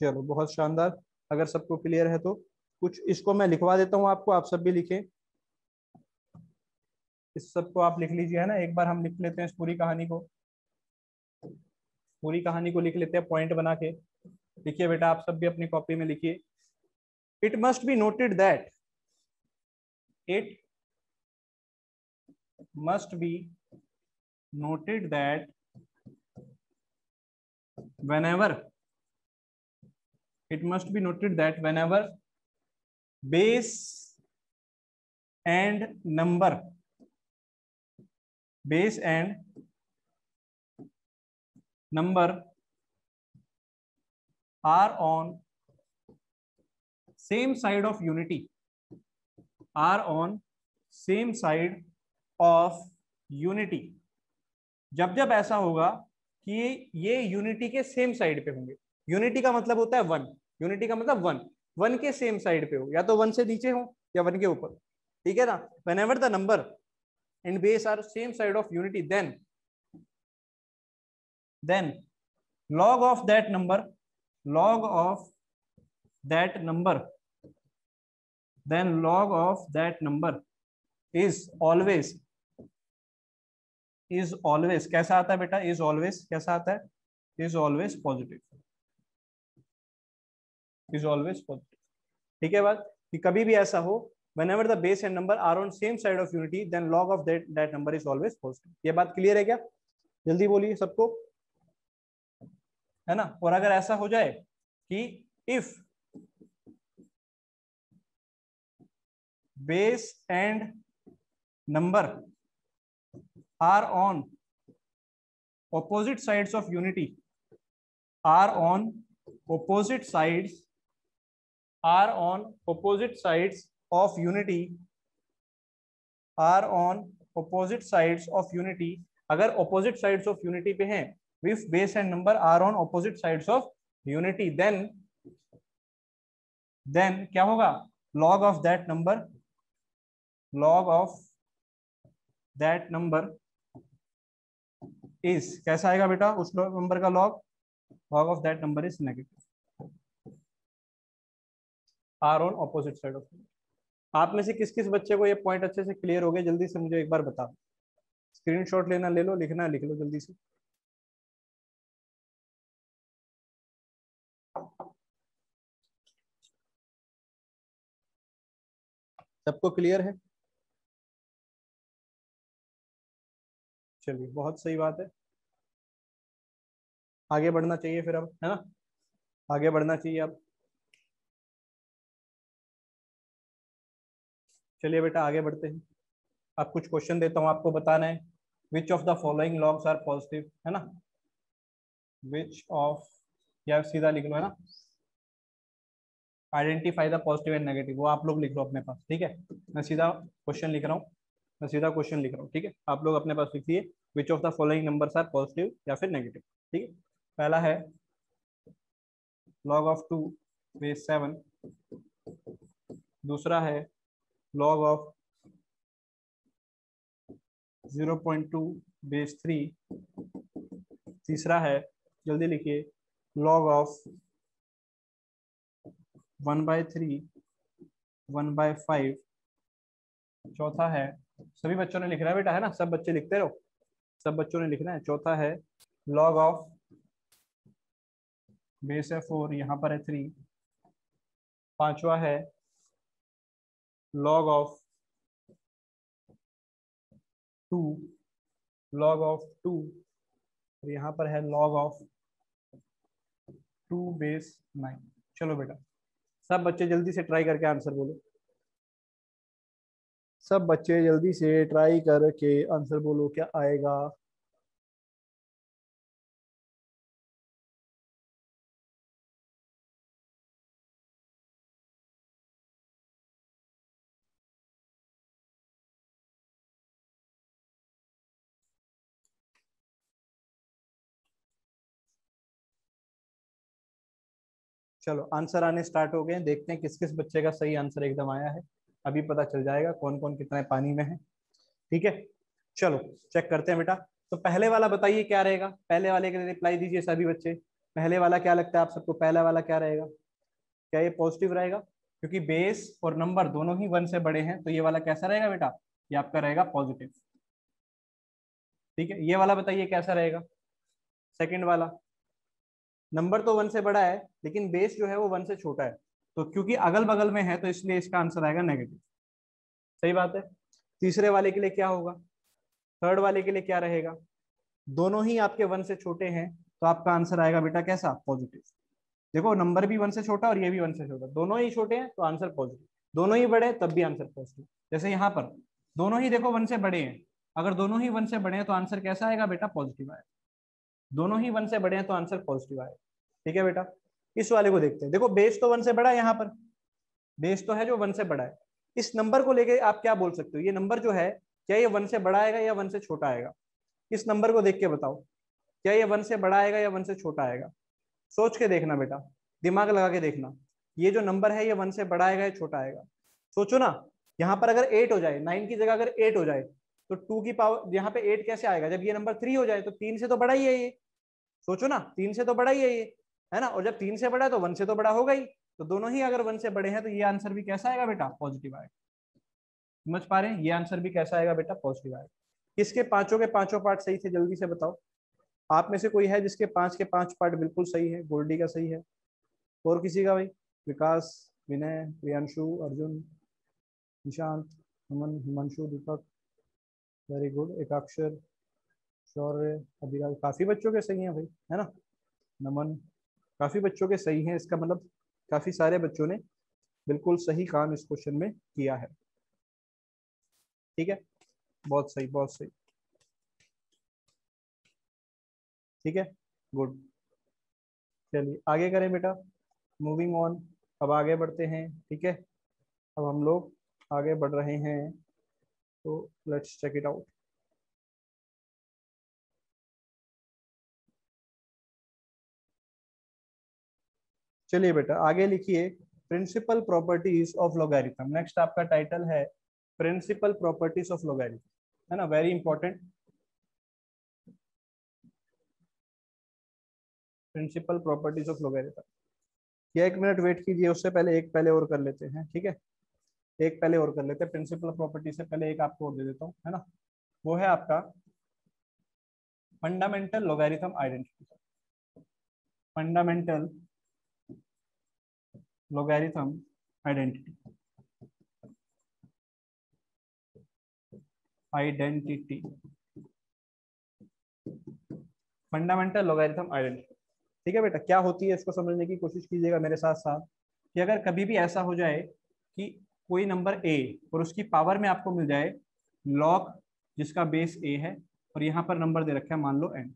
चलो बहुत शानदार। अगर सबको क्लियर है तो कुछ इसको मैं लिखवा देता हूँ आपको, आप सब भी लिखें, इस सबको आप लिख लीजिए, है ना, एक बार हम लिख लेते हैं इस पूरी कहानी को, पूरी कहानी को लिख लेते हैं पॉइंट बना के। लिखिए बेटा, आप सब भी अपनी कॉपी में लिखिए। It must be noted that, it must be noted that whenever, it must be noted that whenever base and number, base and number are on same side of unity, are on same side of unity, जब जब ऐसा होगा कि ये यूनिटी के सेम साइड पे होंगे, यूनिटी का मतलब होता है 1, यूनिटी का मतलब 1, 1 के सेम साइड पे हो, या तो 1 से नीचे हो या 1 के ऊपर, ठीक है ना, whenever the number and base are same side of unity, then log of that number, log of that number, then log of that number is always, is always कैसा आता है बेटा, is always कैसा आता है, is always positive, is always positive, ठीक है बात, कि कभी भी ऐसा हो whenever the base and number are on same side of unity, then log of that number is always positive। ये बात क्लियर है क्या, जल्दी बोलिए सबको, है ना। और अगर ऐसा हो जाए कि if base and number are on opposite sides of unity, are on opposite sides, are on opposite sides of unity, are on opposite sides of unity, अगर opposite sides of unity पे हैं, if base and number are on opposite sides of unity, then क्या होगा, log of that number, log of that number is कैसा आएगा बेटा, उस नंबर का log, log of that number is negative, are on opposite side of unity। आप में से किस किस बच्चे को ये पॉइंट अच्छे से क्लियर हो गए, जल्दी से मुझे एक बार बता, स्क्रीनशॉट लेना ले लो, लिखना लिख लो जल्दी से। सबको क्लियर है, चलिए बहुत सही बात है, आगे बढ़ना चाहिए फिर अब, है ना, आगे बढ़ना चाहिए अब। चलिए बेटा आगे बढ़ते हैं, अब कुछ क्वेश्चन देता हूँ आपको, बताना है which of the following logs are positive, है ना, विच ऑफ, या सीधा लिख लो, है ना, identify the positive and negative, वो आप लोग लिख लो अपने पास, ठीक है, मैं सीधा क्वेश्चन लिख रहा हूँ, मैं सीधा क्वेश्चन लिख रहा हूँ, ठीक है, आप लोग अपने पास लिखिए which of the following numbers are positive या फिर नेगेटिव, ठीक है। पहला है log of 2 base 7, दूसरा है log of 0.2 base 3, तीसरा है, जल्दी लिखिए, log of 1/3, 1/5, चौथा है, सभी बच्चों ने लिखना है बेटा, है ना, सब बच्चे लिखते रहो, सब बच्चों ने लिखना है। चौथा है लॉग ऑफ बेस है 4, यहाँ पर है 3। पांचवा है लॉग ऑफ 2, लॉग ऑफ 2, और यहाँ पर है लॉग ऑफ 2/9। चलो बेटा, सब बच्चे जल्दी से ट्राई करके आंसर बोलो, सब बच्चे जल्दी से ट्राई करके आंसर बोलो, क्या आएगा। चलो आंसर आने स्टार्ट हो गए हैं, देखते हैं किस किस बच्चे का सही आंसर एकदम आया है, अभी पता चल जाएगा कौन कौन कितना पानी में है। ठीक है, चलो चेक करते हैं बेटा। तो पहले वाला बताइए क्या रहेगा, पहले वाले के लिए रिप्लाई दीजिए सभी बच्चे। पहले वाला क्या लगता है आप सबको, पहला वाला क्या रहेगा, क्या ये पॉजिटिव रहेगा, क्योंकि बेस और नंबर दोनों ही 1 से बड़े हैं, तो ये वाला कैसा रहेगा बेटा, ये आपका रहेगा पॉजिटिव। ठीक है, ये वाला बताइए कैसा रहेगा, सेकंड वाला, नंबर तो 1 से बड़ा है लेकिन बेस जो है वो 1 से छोटा है, तो क्योंकि अगल बगल में है तो इसलिए इसका आंसर आएगा नेगेटिव। सही बात है। तीसरे वाले के लिए क्या होगा, थर्ड वाले के लिए क्या रहेगा, दोनों ही आपके 1 से छोटे हैं, तो आपका आंसर आएगा बेटा कैसा, पॉजिटिव। देखो नंबर भी 1 से छोटा और ये भी 1 से छोटा, दोनों ही छोटे हैं तो आंसर पॉजिटिव, दोनों ही बड़े हैं तब भी आंसर पॉजिटिव। जैसे यहाँ पर दोनों ही देखो 1 से बड़े हैं, अगर दोनों ही 1 से बड़े हैं तो आंसर कैसा आएगा बेटा, पॉजिटिव आएगा। दोनों ही 1 से बड़े हैं तो आंसर पॉजिटिव आएगा। ठीक है बेटा, इस वाले को देखते हैं। देखो बेस तो 1 से बड़ा है, यहाँ पर बेस तो है जो 1 से बड़ा है, इस नंबर को लेके आप क्या बोल सकते हो, ये नंबर जो है क्या ये 1 से बड़ा आएगा या 1 से छोटा आएगा, इस नंबर को देख के बताओ, क्या ये 1 से बड़ा आएगा या 1 से छोटा आएगा। सोच के देखना बेटा, दिमाग लगा के देखना, ये जो नंबर है ये 1 से बड़ा आएगा या छोटा आएगा। सोचो ना, यहाँ पर अगर 8 हो जाए, 9 की जगह अगर 8 हो जाए, तो 2 की पावर यहाँ पे 8 कैसे आएगा, जब ये नंबर 3 हो जाए तो 3 से तो बड़ा ही है ये। सोचो ना, 3 से तो बड़ा ही है ये, है ना, और जब 3 से बड़ा है तो 1 से तो बड़ा होगा ही, तो दोनों ही अगर 1 से बड़े हैं तो ये आंसर भी कैसा आएगा बेटा, पॉजिटिव आएगा। समझ पा रहे हैं, ये आंसर भी कैसा आएगा बेटा, पॉजिटिव आएगा। किसके पांचों के पांचों पार्ट सही थे, जल्दी से बताओ। आप में से कोई है जिसके 5 के 5 पार्ट बिल्कुल सही है, गोल्डी का सही है, और किसी का भाई, विकास, विनय, प्रियांशु, अर्जुन, निशांत, अमन, हिमांशु, दीपक, वेरी गुड, एकाक्षर, शौर्य, अभिराज, काफी बच्चों के सही हैं भाई, है ना, नमन, काफी बच्चों के सही हैं, इसका मतलब काफी सारे बच्चों ने बिल्कुल सही काम इस क्वेश्चन में किया है। ठीक है, बहुत सही, बहुत सही। ठीक है, गुड। चलिए आगे करें बेटा, मूविंग ऑन, अब आगे बढ़ते हैं। ठीक है, अब हम लोग आगे बढ़ रहे हैं, तो लेट्स चेक इट आउट। चलिए बेटा आगे लिखिए, principal properties of logarithm. Next आपका टाइटल है प्रिंसिपल प्रॉपर्टीज ऑफ लॉगरिथम, है ना, very important, principal properties of logarithm. या एक मिनट वेट कीजिए, उससे पहले एक पहले और कर लेते हैं। ठीक है, एक पहले और कर लेते हैं, प्रिंसिपल प्रॉपर्टी से पहले एक आपको और दे देता हूँ, है ना, वो है आपका fundamental logarithm identity. Fundamental logarithm identity, identity, fundamental logarithm identity. ठीक है बेटा, क्या होती है इसको समझने की कोशिश कीजिएगा मेरे साथ साथ, कि अगर कभी भी ऐसा हो जाए कि कोई नंबर ए और उसकी पावर में आपको मिल जाए लॉग जिसका बेस ए है, और यहाँ पर नंबर दे रखा है मान लो एन।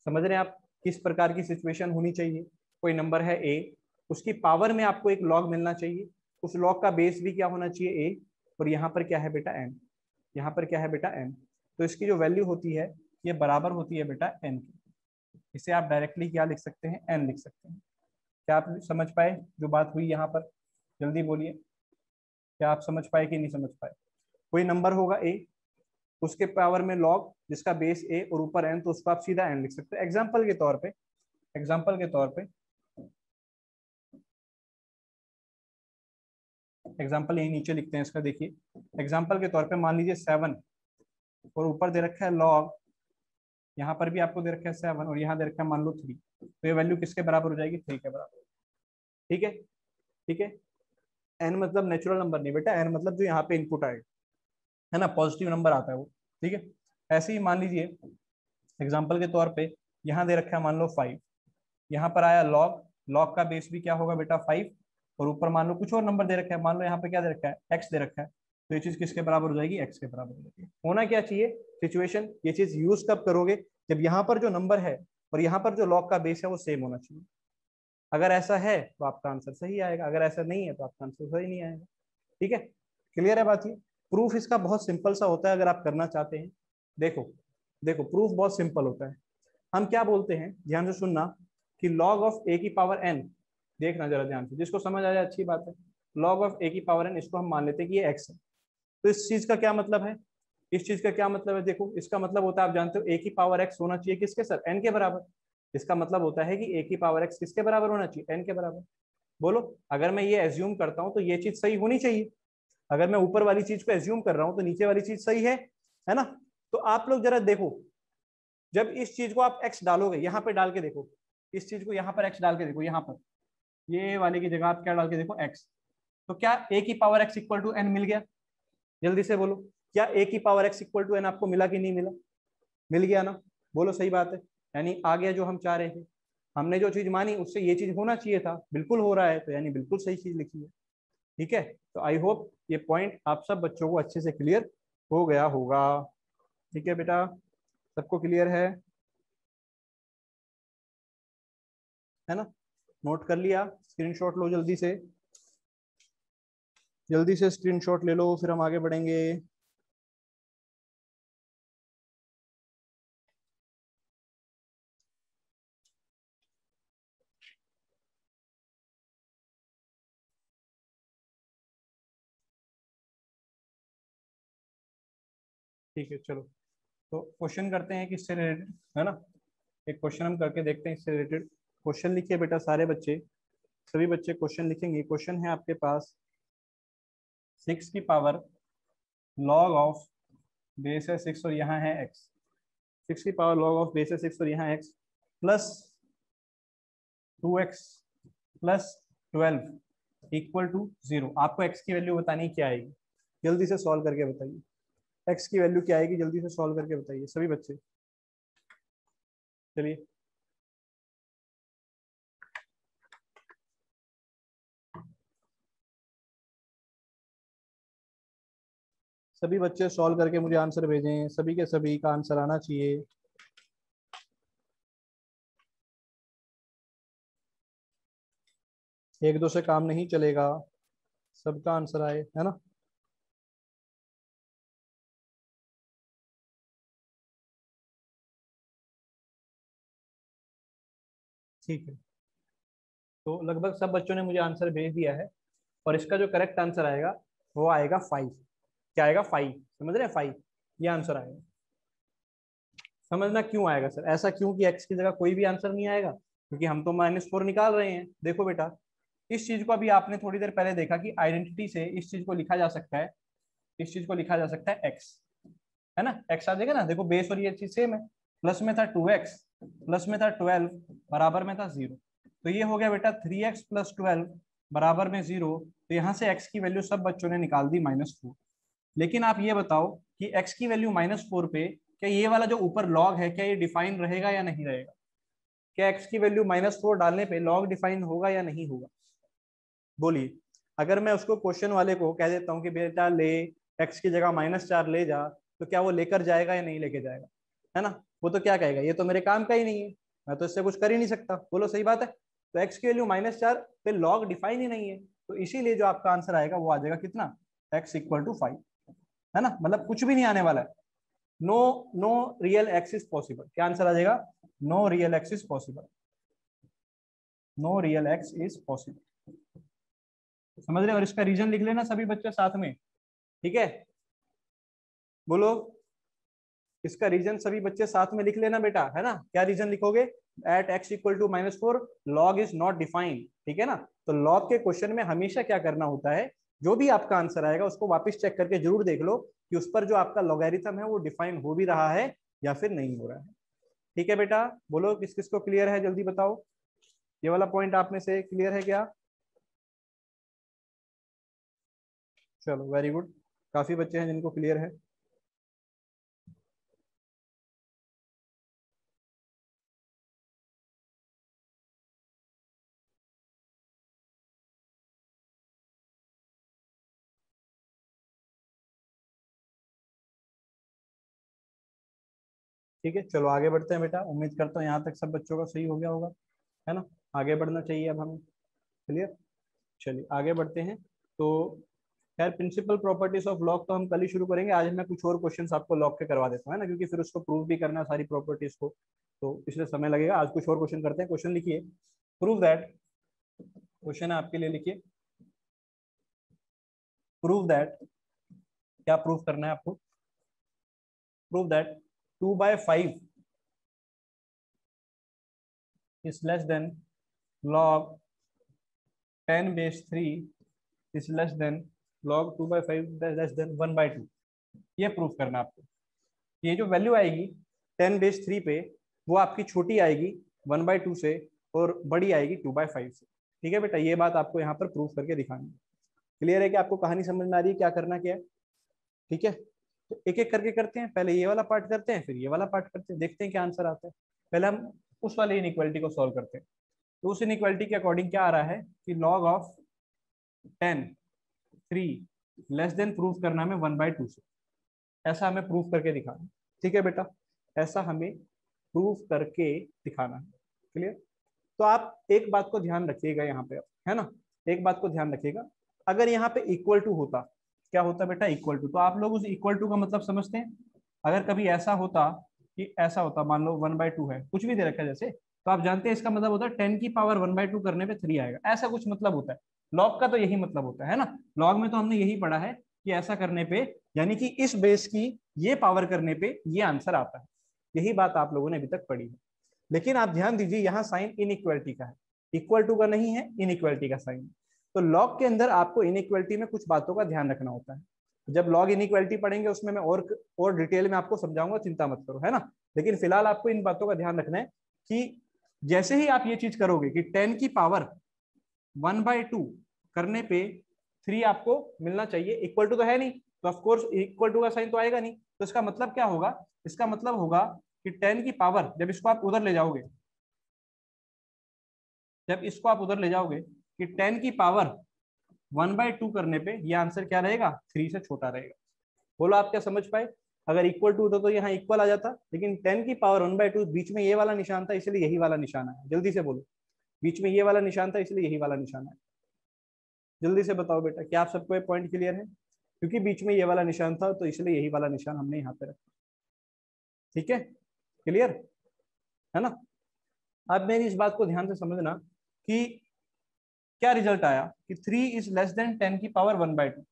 समझ रहे हैं आप किस प्रकार की सिचुएशन होनी चाहिए, कोई नंबर है ए, उसकी पावर में आपको एक लॉग मिलना चाहिए, उस लॉग का बेस भी क्या होना चाहिए ए, और यहाँ पर क्या है बेटा एन, यहाँ पर क्या है बेटा एन, तो इसकी जो वैल्यू होती है ये बराबर होती है बेटा एन की। इसे आप डायरेक्टली क्या लिख सकते हैं, एन लिख सकते हैं। क्या आप समझ पाए जो बात हुई यहाँ पर, जल्दी बोलिए, क्या आप समझ पाए कि नहीं समझ पाए। कोई नंबर होगा ए, उसके पावर में लॉग जिसका बेस ए और ऊपर एन, तो उसको आप सीधा एन लिख सकते हैं। एग्जाम्पल के तौर पे, एग्जाम्पल के तौर पे एग्जाम्पल यही नीचे लिखते हैं इसका। देखिए एग्जाम्पल के तौर पे मान लीजिए 7 और ऊपर दे रखा है log, यहाँ पर भी आपको दे रखा है 7 और यहाँ दे रखा है मान लो 3, तो ये वैल्यू किसके बराबर हो जाएगी? 3 के बराबर। ठीक है, ठीक है। एन मतलब नेचुरल नंबर नहीं बेटा, एन मतलब जो यहाँ पे इनपुट आएगा, है ना, पॉजिटिव नंबर आता है वो। ठीक है, ऐसे ही मान लीजिए एग्जाम्पल के तौर पे यहाँ दे रखा है मान लो 5, यहाँ पर आया log, log का बेस भी क्या होगा बेटा 5, और ऊपर मान लो कुछ और नंबर दे रखा है, मान लो यहाँ पे क्या दे रखा है x दे रखा है, तो ये चीज किसके बराबर हो जाएगी? x के बराबर हो जाएगी। होना क्या चाहिए सिचुएशन, ये चीज यूज कब करोगे? जब यहाँ पर जो नंबर है और यहाँ पर जो log का बेस है वो सेम होना चाहिए। अगर ऐसा है तो आपका आंसर सही आएगा, अगर ऐसा नहीं है तो आपका आंसर सही नहीं आएगा। ठीक है, क्लियर है बात? ये प्रूफ इसका बहुत सिंपल सा होता है अगर आप करना चाहते हैं। देखो देखो प्रूफ बहुत सिंपल होता है। हम क्या बोलते हैं, ध्यान से सुनना, कि log ऑफ a की पावर n, देखना जरा ध्यान से, जिसको समझ आ जाए अच्छी बात है। log ऑफ a की पावर n, इसको हम मान लेते हैं कि ये x है। तो इस चीज का क्या मतलब है? इस चीज का क्या मतलब है? देखो इसका मतलब होता है, आप जानते हो a की पावर x होना चाहिए किसके सर? n के बराबर। इसका मतलब होता है कि a की पावर x किसके बराबर होना चाहिए? n के बराबर। बोलो, अगर मैं ये एज्यूम करता हूं तो ये चीज सही होनी चाहिए। अगर मैं ऊपर वाली चीज को एज्यूम कर रहा हूं तो नीचे वाली चीज सही है ना? तो आप लोग जरा देखो, जब इस चीज को आप x डालोगे, यहाँ पे डाल के देखो, इस चीज को यहाँ पर x डाल के देखो, यहाँ पर ये वाले की जगह आप क्या डाल के देखो? x। तो क्या a की power x equal to n मिल गया? जल्दी से बोलो, क्या a की power x equal to n आपको मिला कि नहीं मिला? मिल गया ना? बोलो सही बात है, यानी आ गया जो हम चाह रहे थे। हमने जो चीज मानी उससे ये चीज होना चाहिए था, बिल्कुल हो रहा है, तो यानी बिल्कुल सही चीज लिखी है। ठीक है, तो आई होप ये पॉइंट आप सब बच्चों को अच्छे से क्लियर हो गया होगा। ठीक है बेटा, सबको क्लियर है ना? नोट कर लिया? स्क्रीनशॉट लो जल्दी से, जल्दी से स्क्रीनशॉट ले लो, फिर हम आगे बढ़ेंगे। ठीक है चलो, तो क्वेश्चन करते हैं किससे रिलेटेड, है ना? एक क्वेश्चन हम करके देखते हैं इससे रिलेटेड। क्वेश्चन लिखिए बेटा सारे बच्चे, सभी बच्चे क्वेश्चन लिखेंगे। क्वेश्चन है आपके पास 6 की पावर log ऑफ बेस है 6 और यहाँ है x। 6 की पावर log ऑफ बेस है 6 और यहाँ x plus 2x plus 12 equal to 0। आपको x की वैल्यू बतानी क्या आएगी? जल्दी से सॉल्व करके बताइए, x की वैल्यू क्या आएगी? जल्दी से सॉल्व करके बताइए सभी बच्चे, चलिए। सभी बच्चे सॉल्व करके मुझे आंसर भेजें, सभी के सभी का आंसर आना चाहिए। एक दो से काम नहीं चलेगा, सबका आंसर आए, है ना? ठीक है, तो लगभग सब बच्चों ने मुझे आंसर भेज दिया है, और इसका जो करेक्ट आंसर आएगा वो आएगा 5। क्या आएगा? 5। समझ रहे हैं? 5 ये आंसर आएगा। समझना क्यों आएगा सर, ऐसा क्यों कि x की जगह कोई भी आंसर नहीं आएगा? क्योंकि हम तो -4 निकाल रहे हैं। देखो बेटा, इस चीज को अभी आपने थोड़ी देर पहले देखा कि आइडेंटिटी से इस चीज को लिखा जा सकता है, इस चीज को लिखा जा सकता है x, है ना? x आ जाएगा ना? देखो बेस और ये चीज सेम है। प्लस में था 2x, प्लस में था 12, बराबर में था 0। तो ये हो गया बेटा 3x प्लस 12 बराबर में 0। तो यहाँ से x की वैल्यू सब बच्चों ने निकाल दी -4। लेकिन आप ये बताओ कि x की वैल्यू -4 पे क्या ये वाला जो ऊपर log है, क्या ये डिफाइन रहेगा या नहीं रहेगा? क्या x की वैल्यू -4 डालने पे log डिफाइन होगा या नहीं होगा? बोलिए। अगर मैं उसको क्वेश्चन वाले को कह देता हूँ कि बेटा ले x की जगह -4 ले जा, तो क्या वो लेकर जाएगा या नहीं लेके जाएगा? है ना? वो तो क्या कहेगा, ये तो मेरे काम का ही नहीं है, मैं तो इससे कुछ कर ही नहीं सकता। बोलो सही बात है। तो x की वैल्यू -4 पे log डिफाइन ही नहीं है, तो इसीलिए जो आपका आंसर आएगा वो आ जाएगा कितना? x इक्वल टू 5, है ना? मतलब कुछ भी नहीं आने वाला है। No no real X is possible. क्या आंसर आ जाएगा? No real X is possible, no real X is possible. समझ रहे? और इसका रीजन लिख लेना सभी बच्चे साथ में, ठीक है? बोलो, इसका रीजन सभी बच्चे साथ में लिख लेना बेटा, है ना? क्या रीजन लिखोगे? At x equal to -4 log is not defined. ठीक है ना? तो log के क्वेश्चन में हमेशा क्या करना होता है, जो भी आपका आंसर आएगा उसको वापस चेक करके जरूर देख लो कि उस पर जो आपका लॉगरिथम है वो डिफाइन हो भी रहा है या फिर नहीं हो रहा है। ठीक है बेटा, बोलो किस किस को क्लियर है, जल्दी बताओ। ये वाला पॉइंट आप में से क्लियर है क्या? चलो वेरी गुड, काफी बच्चे हैं जिनको क्लियर है। ठीक है, चलो आगे बढ़ते हैं बेटा। उम्मीद करता हूँ यहाँ तक सब बच्चों का सही हो गया होगा, है ना। आगे बढ़ना चाहिए अब हमें। क्लियर, चलिए आगे बढ़ते हैं। तो खैर प्रिंसिपल प्रॉपर्टीज ऑफ लॉग तो हम कल ही शुरू करेंगे। आज मैं कुछ और क्वेश्चंस आपको लॉग के करवा देता हूँ, है ना, क्योंकि फिर उसको प्रूव भी करना है सारी प्रॉपर्टीज को, तो इसलिए समय लगेगा। आज कुछ और क्वेश्चन करते हैं। क्वेश्चन लिखिए, प्रूव दैट, क्वेश्चन है आपके लिए, लिखिए प्रूव दैट, क्या प्रूव करना है आपको? Prove that 2/5 is less than log 10^3 is less than log 2/5 less than 1/2। ये प्रूफ करना आपको। ये जो वैल्यू आएगी 10^3 पे, वो आपकी छोटी आएगी 1/2 से और बड़ी आएगी 2/5 से। ठीक है बेटा, ये बात आपको यहाँ पर प्रूफ करके दिखानी है। क्लियर है कि आपको कहानी समझ में आ रही है क्या करना क्या है? ठीक है, तो एक एक करके करते हैं। पहले ये वाला पार्ट करते हैं, फिर ये वाला पार्ट करते हैं, देखते हैं क्या आंसर आता है। पहले हम उस वाले इनइक्वालिटी को सॉल्व करते हैं। तो उस इनइक्वालिटी के अकॉर्डिंग क्या आ रहा है कि log of 10(3) less than proof करना हमें 1/2 से। ऐसा हमें प्रूफ करके दिखाना। ठीक है बेटा, ऐसा हमें प्रूफ करके दिखाना है। क्लियर? तो आप एक बात को ध्यान रखिएगा यहाँ पे, है ना, एक बात को ध्यान रखिएगा। अगर यहाँ पे इक्वल टू होता, क्या होता बेटा? Equal to. तो आप लोग उस इक्वल टू का मतलब समझते हैं? अगर कभी ऐसा होता कि ऐसा होता, मान लो 1/2 है, कुछ भी दे रखा है जैसे, तो आप जानते हैं इसका मतलब होता है 10 की पावर 1/2 करने पे 3 आएगा, ऐसा कुछ मतलब होता है। लॉग का तो यही मतलब होता है ना। लॉग में तो हमने यही पढ़ा है कि ऐसा करने पे, यानी कि इस बेस की ये पावर करने पे ये आंसर आता है। यही बात आप लोगों ने अभी तक पढ़ी है। लेकिन आप ध्यान दीजिए, यहाँ साइन इनइक्वालिटी का है, इक्वल टू का नहीं है, इनइक्वालिटी का साइन। तो लॉग के अंदर आपको इनइक्वालिटी में कुछ बातों का ध्यान रखना होता है। जब लॉग इनइक्वालिटी पढ़ेंगे उसमें मैं और डिटेल में आपको समझाऊंगा, चिंता मत करो, है ना। लेकिन फिलहाल आपको इन बातों का ध्यान रखना है कि जैसे ही आप ये चीज करोगे कि 10 की पावर 1/2 करने पे 3 आपको मिलना चाहिए, इक्वल टू तो है नहीं, तो ऑफकोर्स इक्वल टू का साइन तो आएगा नहीं। तो इसका मतलब क्या होगा? इसका मतलब होगा कि 10 की पावर, जब इसको आप उधर ले जाओगे, जब इसको आप उधर ले जाओगे कि 10 की पावर 1/2 करने पे ये आंसर क्या रहेगा? 3 से छोटा रहेगा। बोलो आप क्या समझ पाए? अगर इक्वल टू होता तो यहाँ इक्वल आ जाता, लेकिन 10 की पावर 1/2, बीच में ये वाला निशान था इसलिए यही वाला निशान है। जल्दी से बोलो, बीच में ये वाला निशान था इसलिए यही वाला निशान है। जल्दी से बताओ बेटा, क्या आप सबको ये पॉइंट क्लियर है? क्योंकि बीच में ये वाला निशान था तो इसलिए यही वाला निशान हमने यहाँ पे रखा। ठीक है, क्लियर है ना। अब मेरी इस बात को ध्यान से समझना कि क्या रिजल्ट आया कि 3 इज लेस देन 10 की पावर 1/2।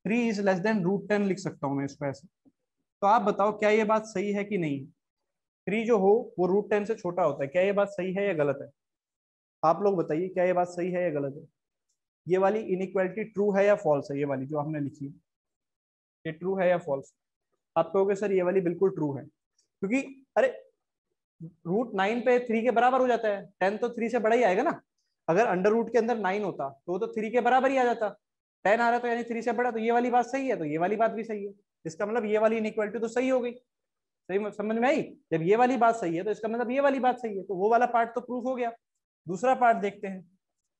3 इज लेस देन √10 लिख सकता हूँ मैं इसको ऐसे। तो आप बताओ क्या ये बात सही है कि नहीं? 3 जो हो वो √10 से छोटा होता है, क्या ये बात सही है या गलत है? आप लोग बताइए, क्या ये बात सही है या गलत है? ये वाली इनइक्वालिटी ट्रू है या फॉल्स है? ये वाली जो हमने लिखी है, ये ट्रू है या फॉल्स? आप कहोगे सर ये वाली बिल्कुल ट्रू है, क्योंकि अरे √9 पे 3 के बराबर हो जाता है। 10 तो 3 से बड़ा ही आएगा ना। अगर अंडर रूट के अंदर 9 होता तो वो तो 3 के बराबर ही आ जाता। 10 आ रहा तो यानी 3 से बड़ा, तो ये वाली बात सही है, तो ये वाली बात भी सही है। इसका मतलब ये वाली इनइक्वालिटी तो सही हो गई। सही समझ में आई? जब ये वाली बात सही है तो इसका मतलब ये वाली बात सही है, तो वो वाला पार्ट तो प्रूफ हो गया। दूसरा पार्ट देखते हैं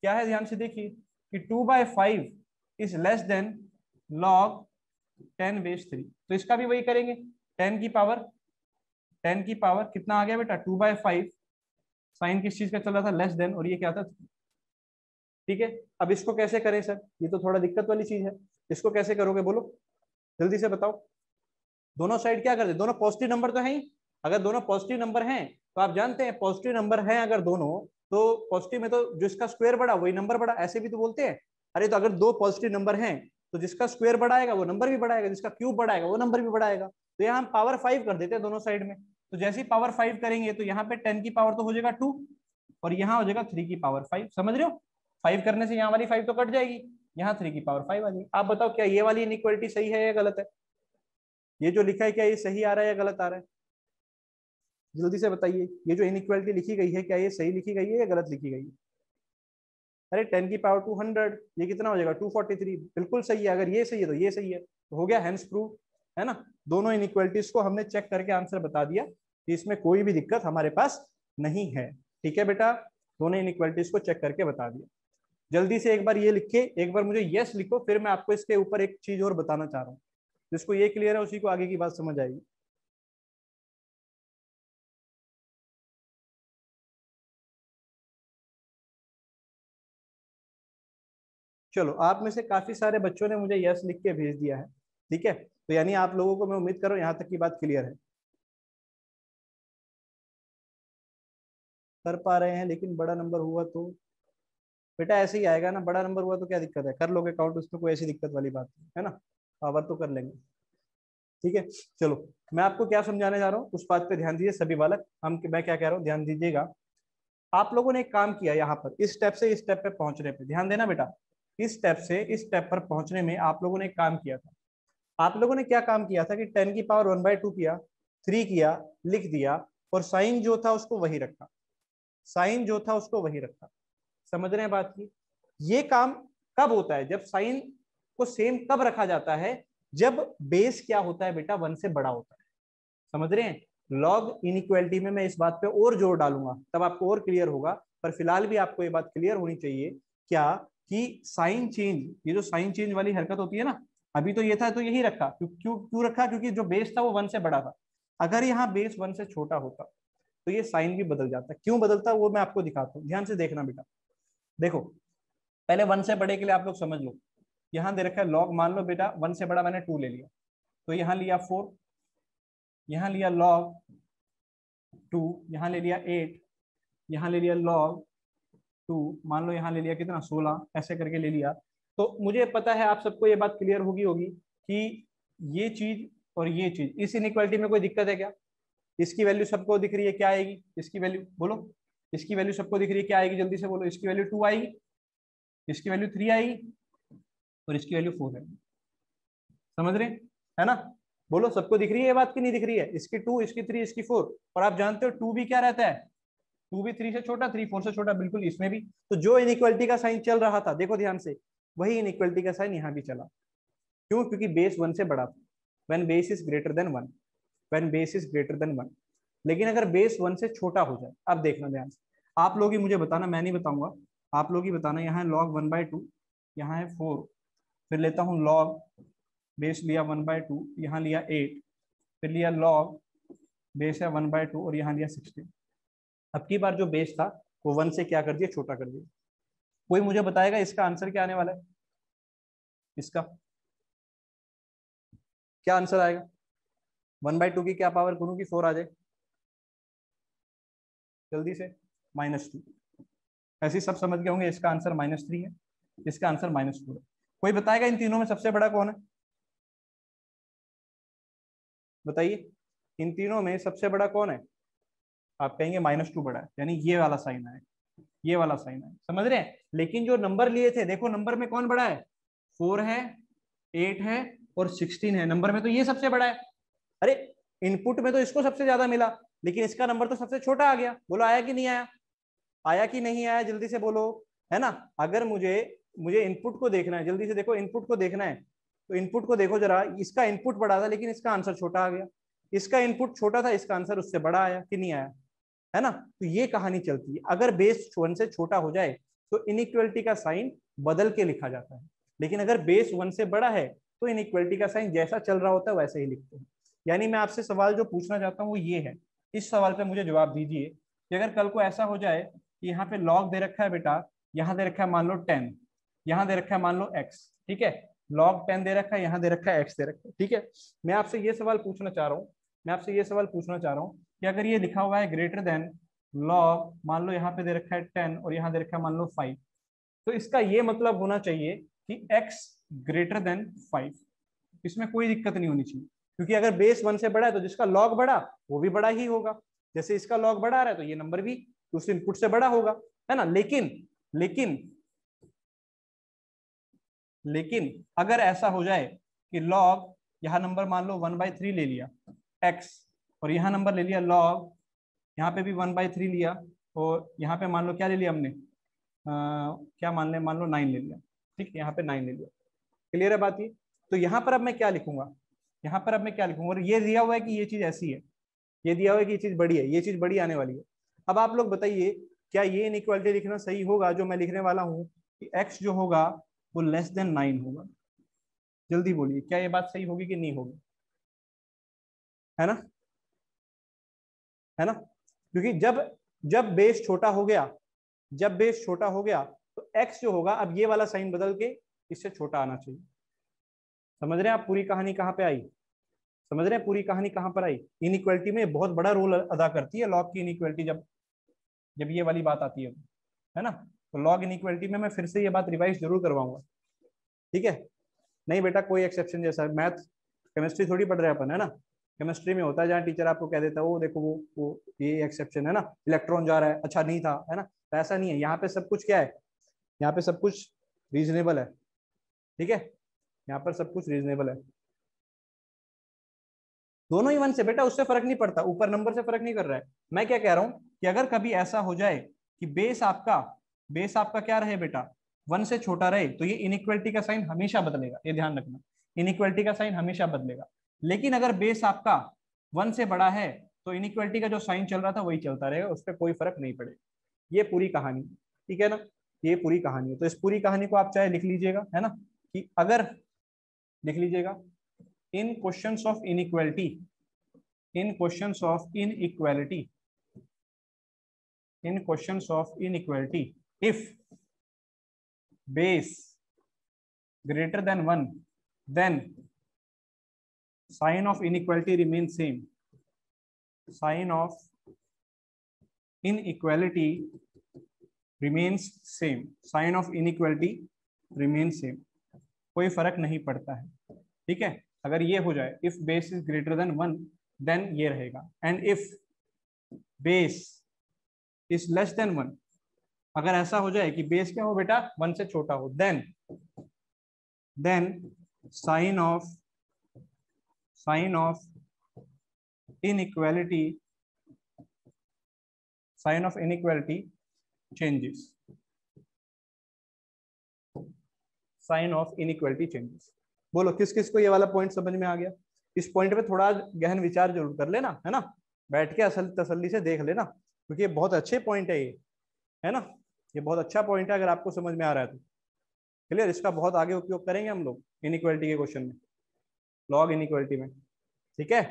क्या है, ध्यान से देखिए कि 2/5 इज लेस देन log 10^3। तो इसका भी वही करेंगे। 10 की पावर, 10 की पावर कितना आ गया बेटा? 2/5। साइन किस चीज का चल रहा था? लेस देन, और ये क्या था? ठीक है। अब इसको कैसे करें सर? ये तो थोड़ा दिक्कत वाली चीज है। इसको कैसे करोगे बोलो, जल्दी से बताओ। दोनों साइड क्या कर दे? दोनों पॉजिटिव नंबर तो है ही। अगर दोनों पॉजिटिव नंबर हैं तो आप जानते हैं पॉजिटिव नंबर हैं अगर दोनों, तो पॉजिटिव में तो जिसका स्क्वायर बड़ा वही नंबर बड़ा, ऐसे भी तो बोलते हैं। अरे तो अगर दो पॉजिटिव नंबर हैं तो जिसका स्क्वायर बड़ा आएगा वो नंबर भी बड़ा आएगा, जिसका क्यूब बड़ा आएगा वो नंबर भी बड़ा आएगा। तो यहाँ हम पावर 5 कर देते हैं दोनों साइड में। तो जैसे ही पावर 5 करेंगे तो यहाँ पे 10 की पावर तो हो जाएगा 2, और यहाँ हो जाएगा 3 की पावर 5। समझ रहे हो? 5 करने से यहाँ वाली 5 तो कट जाएगी, यहाँ 3 की पावर 5 आ जाएगी। आप बताओ क्या ये वाली इनइक्वालिटी सही है या गलत है? ये जो लिखा है क्या ये सही आ रहा है या गलत आ रहा है? जल्दी से बताइए, ये जो इनइक्वालिटी लिखी गई है क्या ये सही लिखी गई है या गलत लिखी गई है? अरे 10 की पावर 200, ये कितना हो जाएगा 243, बिल्कुल सही है। अगर ये सही है तो ये सही है, तो हो गया हैंस प्रूव, है ना। दोनों इनइक्वालिटीज को हमने चेक करके आंसर बता दिया कि इसमें कोई भी दिक्कत हमारे पास नहीं है। ठीक है बेटा, दोनों इनइक्वालिटीज को चेक करके बता दिया। जल्दी से एक बार ये लिख के एक बार मुझे यस लिखो, फिर मैं आपको इसके ऊपर एक चीज और बताना चाह रहा हूँ। जिसको ये क्लियर है उसी को आगे की बात समझ आएगी। चलो, आप में से काफी सारे बच्चों ने मुझे यस लिख के भेज दिया है। ठीक है, तो यानी आप लोगों को मैं उम्मीद करूँ यहाँ तक की बात क्लियर है, कर पा रहे हैं। लेकिन बड़ा नंबर हुआ तो बेटा ऐसे ही आएगा ना, बड़ा नंबर हुआ तो क्या दिक्कत है, कर लोगे काउंट, उसमें कोई ऐसी दिक्कत वाली बात नहीं है ना, पावर तो कर लेंगे। ठीक है, चलो मैं आपको क्या समझाने जा रहा हूँ उस बात पे ध्यान दीजिए सभी बालक। मैं क्या कह रहा हूँ ध्यान दीजिएगा। आप लोगों ने एक काम किया यहाँ पर, इस स्टेप से इस स्टेप पे पहुंचने पे ध्यान देना बेटा। इस स्टेप से इस स्टेप पर पहुंचने में आप लोगों ने एक काम किया था। आप लोगों ने क्या काम किया था कि 10 की पावर 1/2 किया, 3 किया, लिख दिया, और साइन जो था उसको वही रखा। साइन जो था उसको वही रखा। समझ रहे हैं बात की? ये काम कब होता है? जब साइन को सेम कब रखा जाता है? जब बेस क्या होता है बेटा, 1 से बड़ा होता है। समझ रहे हैं? लॉग इनइक्वालिटी में मैं इस बात पे और जोर डालूंगा, तब आपको और क्लियर होगा। पर फिलहाल भी आपको ये बात क्लियर होनी चाहिए क्या, कि साइन चेंज, ये जो साइन चेंज वाली हरकत होती है ना, अभी तो ये था तो यही रखा। क्यों क्यों क्यों रखा? क्योंकि जो बेस था वो 1 से बड़ा था। अगर यहाँ बेस 1 से छोटा होता तो ये साइन भी बदल जाता। क्यों बदलता वो मैं आपको दिखाता हूँ, ध्यान से देखना बेटा। देखो, पहले 1 से बड़े के लिए आप लोग समझ लो। यहाँ दे रखा है लॉग, मान लो बेटा 1 से बड़ा मैंने 2 ले लिया, तो यहाँ लिया 4, यहाँ लिया लॉग 2, यहाँ ले लिया 8, यहाँ ले लिया log 2, मान लो यहाँ ले लिया कितना 16, ऐसे करके ले लिया। तो मुझे पता है आप सबको ये बात क्लियर होगी होगी कि ये चीज और ये चीज, इस इनइक्वालिटी में कोई दिक्कत है क्या? इसकी वैल्यू सबको दिख रही है, क्या आएगी इसकी वैल्यू बोलो? इसकी वैल्यू सबको दिख रही है, क्या आएगी जल्दी से बोलो? इसकी वैल्यू 2 आएगी, इसकी वैल्यू 3 आएगी, और इसकी वैल्यू 4 है। समझ रहे हैं? है ना? बोलो सबको दिख रही है ये बात की नहीं दिख रही है? इसकी 2, इसकी 3, इसकी 4। और आप जानते हो 2 भी क्या रहता है? 2 भी 3 से छोटा, 3 4 से छोटा, बिल्कुल इसमें भी। तो जो इनइक्वालिटी का साइन चल रहा था, देखो ध्यान से, वही इनइक्वालिटी का साइन यहाँ भी चला। क्यों? क्योंकि बेस 1 से बड़ा था। When base is greater than 1, when base is greater than 1। लेकिन अगर बेस 1 से छोटा हो जाए, अब देखना ध्यान से, आप लोग ही मुझे बताना, मैं नहीं बताऊंगा, आप लोग ही बताना। यहाँ है log 1/2, यहाँ है 4, फिर लेता हूँ log, बेस लिया 1/2, यहाँ लिया 8, फिर लिया log, बेस है 1/2, और यहाँ लिया 16। अब की बार जो बेस था वो 1 से क्या कर दिया, छोटा कर दिया। कोई मुझे बताएगा इसका आंसर क्या आने वाला है? इसका क्या आंसर आएगा? 1/2 की क्या पावर करूँ कि 4 आ जाए? जल्दी से, -2। ऐसे सब समझ गए होंगे, इसका आंसर -3 है, इसका आंसर -4 है। कोई बताएगा इन तीनों में सबसे बड़ा कौन है? बताइए, इन तीनों में सबसे बड़ा कौन है? आप कहेंगे -2 बड़ा है, यानी ये वाला साइन है, ये वाला साइन है। समझ रहे हैं? लेकिन जो नंबर लिए थे, देखो नंबर में कौन बड़ा है? 4 है, 8 है, और 16 है। नंबर में तो ये सबसे बड़ा है। अरे, इनपुट में तो इसको सबसे ज्यादा मिला, लेकिन इसका नंबर तो सबसे छोटा आ गया। बोलो आया कि नहीं आया? आया कि नहीं आया? जल्दी से बोलो, है ना। अगर मुझे मुझे इनपुट को देखना है, जल्दी से देखो, इनपुट को देखना है, तो इनपुट को देखो जरा। इसका इनपुट बड़ा था लेकिन इसका आंसर छोटा आ गया। इसका इनपुट छोटा था, इसका आंसर उससे बड़ा आया कि नहीं आया? है ना। तो ये कहानी चलती है। अगर बेस 1 से छोटा हो जाए तो इनइक्वालिटी का साइन बदल के लिखा जाता है, लेकिन अगर बेस 1 से बड़ा है तो इनइक्वालिटी का साइन जैसा चल रहा होता है वैसे ही लिखते हैं। यानी मैं आपसे सवाल जो पूछना चाहता हूँ वो ये है, इस सवाल पे मुझे जवाब दीजिए कि अगर कल को ऐसा हो जाए कि यहाँ पे लॉग दे रखा है बेटा, यहाँ दे रखा है मान लो 10, यहाँ दे रखा है मान लो x, ठीक है, log 10 दे रखा है, यहाँ दे रखा है x दे रखा है, ठीक है। मैं आपसे ये सवाल पूछना चाह रहा हूँ, मैं आपसे ये सवाल पूछना चाह रहा हूँ कि अगर ये लिखा हुआ है ग्रेटर देन log, मान लो यहाँ पे दे रखा है 10 और यहाँ दे रखा है मान लो 5, तो इसका ये मतलब होना चाहिए कि x ग्रेटर देन 5। इसमें कोई दिक्कत नहीं होनी चाहिए, क्योंकि अगर बेस 1 से बड़ा है तो जिसका log बड़ा वो भी बड़ा ही होगा। जैसे इसका log बड़ा आ रहा है तो ये नंबर भी उस इनपुट से बड़ा होगा, है ना। लेकिन लेकिन लेकिन अगर ऐसा हो जाए कि लॉग, यहाँ नंबर मान लो 1/3 ले लिया x, और यहाँ नंबर ले लिया लॉग, यहाँ पे भी 1/3 लिया, और यहाँ पे मान लो क्या ले लिया हमने, क्या मान ले, मान लो 9 ले लिया, ठीक है, यहाँ पे 9 ले लिया। क्लियर है बात ये? तो यहाँ पर अब मैं क्या लिखूंगा, यहाँ पर अब मैं क्या लिखूंगा, और ये दिया हुआ है कि ये चीज ऐसी है, ये दिया हुआ है कि ये चीज बड़ी है, ये चीज बड़ी आने वाली है। अब आप लोग बताइए क्या ये इनइक्वालिटी लिखना सही होगा जो मैं लिखने वाला हूँ कि x जो होगा वो लेस देन 9 होगा? जल्दी बोलिए, क्या ये बात सही होगी कि नहीं होगी? है ना, है ना? क्योंकि जब जब बेस छोटा हो गया, जब बेस छोटा हो गया तो x जो होगा, अब ये वाला साइन बदल के इससे छोटा आना चाहिए। समझ रहे हैं आप पूरी कहानी कहाँ पे आई? समझ रहे हैं पूरी कहानी कहाँ पर आई? इनइक्वालिटी में बहुत बड़ा रोल अदा करती है लॉग की इनइक्वालिटी, जब जब ये वाली बात आती है ना? तो लॉग इनइक्वालिटी में मैं फिर से ये बात रिवाइज जरूर करवाऊंगा, ठीक है? नहीं बेटा कोई एक्सेप्शन जैसा मैथ केमिस्ट्री थोड़ी पढ़ रहे हैं अपन, है ना? केमिस्ट्री में होता है जहाँ टीचर आपको कह देता है वो देखो वो ये एक्सेप्शन है ना, इलेक्ट्रॉन जा रहा है, अच्छा नहीं था, है ना? तो ऐसा नहीं है, यहाँ पे सब कुछ क्या है, यहाँ पे सब कुछ रीजनेबल है, ठीक है? यहाँ पर सब कुछ रीजनेबल है, दोनों ही वन से बेटा, उससे फर्क नहीं पड़ता, ऊपर नंबर से फर्क नहीं कर रहा है। मैं क्या कह रहा हूँ कि अगर कभी ऐसा हो जाए कि बेस आपका क्या रहे बेटा, 1 से छोटा रहे, तो ये इनइक्वालिटी का साइन हमेशा बदलेगा, ये ध्यान रखना, इनइक्वालिटी का साइन हमेशा बदलेगा। लेकिन अगर बेस आपका 1 से बड़ा है तो इनइक्वालिटी का जो साइन चल रहा था वही चलता रहेगा, उस पर कोई फर्क नहीं पड़ेगा। ये पूरी कहानी, ठीक है ना? ये पूरी कहानी है। तो इस पूरी कहानी को आप चाहे लिख लीजिएगा, है ना, कि अगर लिख लीजिएगा in questions of inequality, in questions of inequality, in questions of inequality, if base greater than 1, then sign of inequality remains same, sign of inequality remains same, sign of inequality remains same, कोई फर्क नहीं पड़ता है, ठीक है? अगर ये हो जाए if base is greater than 1, then ये रहेगा, and if base is less than 1, अगर ऐसा हो जाए कि बेस क्या हो बेटा, 1 से छोटा हो, then sign of inequality, sign of inequality changes, sign of inequality changes. बोलो किस किस को ये वाला पॉइंट समझ में आ गया? इस पॉइंट पे थोड़ा गहन विचार जरूर कर लेना, है ना? बैठ के असल तसल्ली से देख लेना, क्योंकि ये बहुत अच्छे पॉइंट है ये, है ना? ये बहुत अच्छा पॉइंट है अगर आपको समझ में आ रहा है तो। क्लियर? इसका बहुत आगे उपयोग करेंगे हम लोग इनइक्वालिटी के क्वेश्चन में, लॉग इनइक्वालिटी में, ठीक है?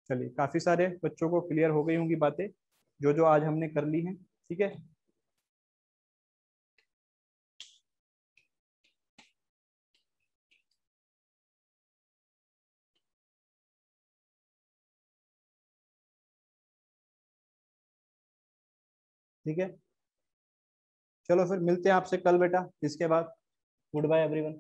चलिए, काफी सारे बच्चों को क्लियर हो गई होंगी बातें जो जो आज हमने कर ली हैं, ठीक है? ठीक है, चलो फिर मिलते हैं आपसे कल बेटा, इसके बाद गुड बाय एवरीवन।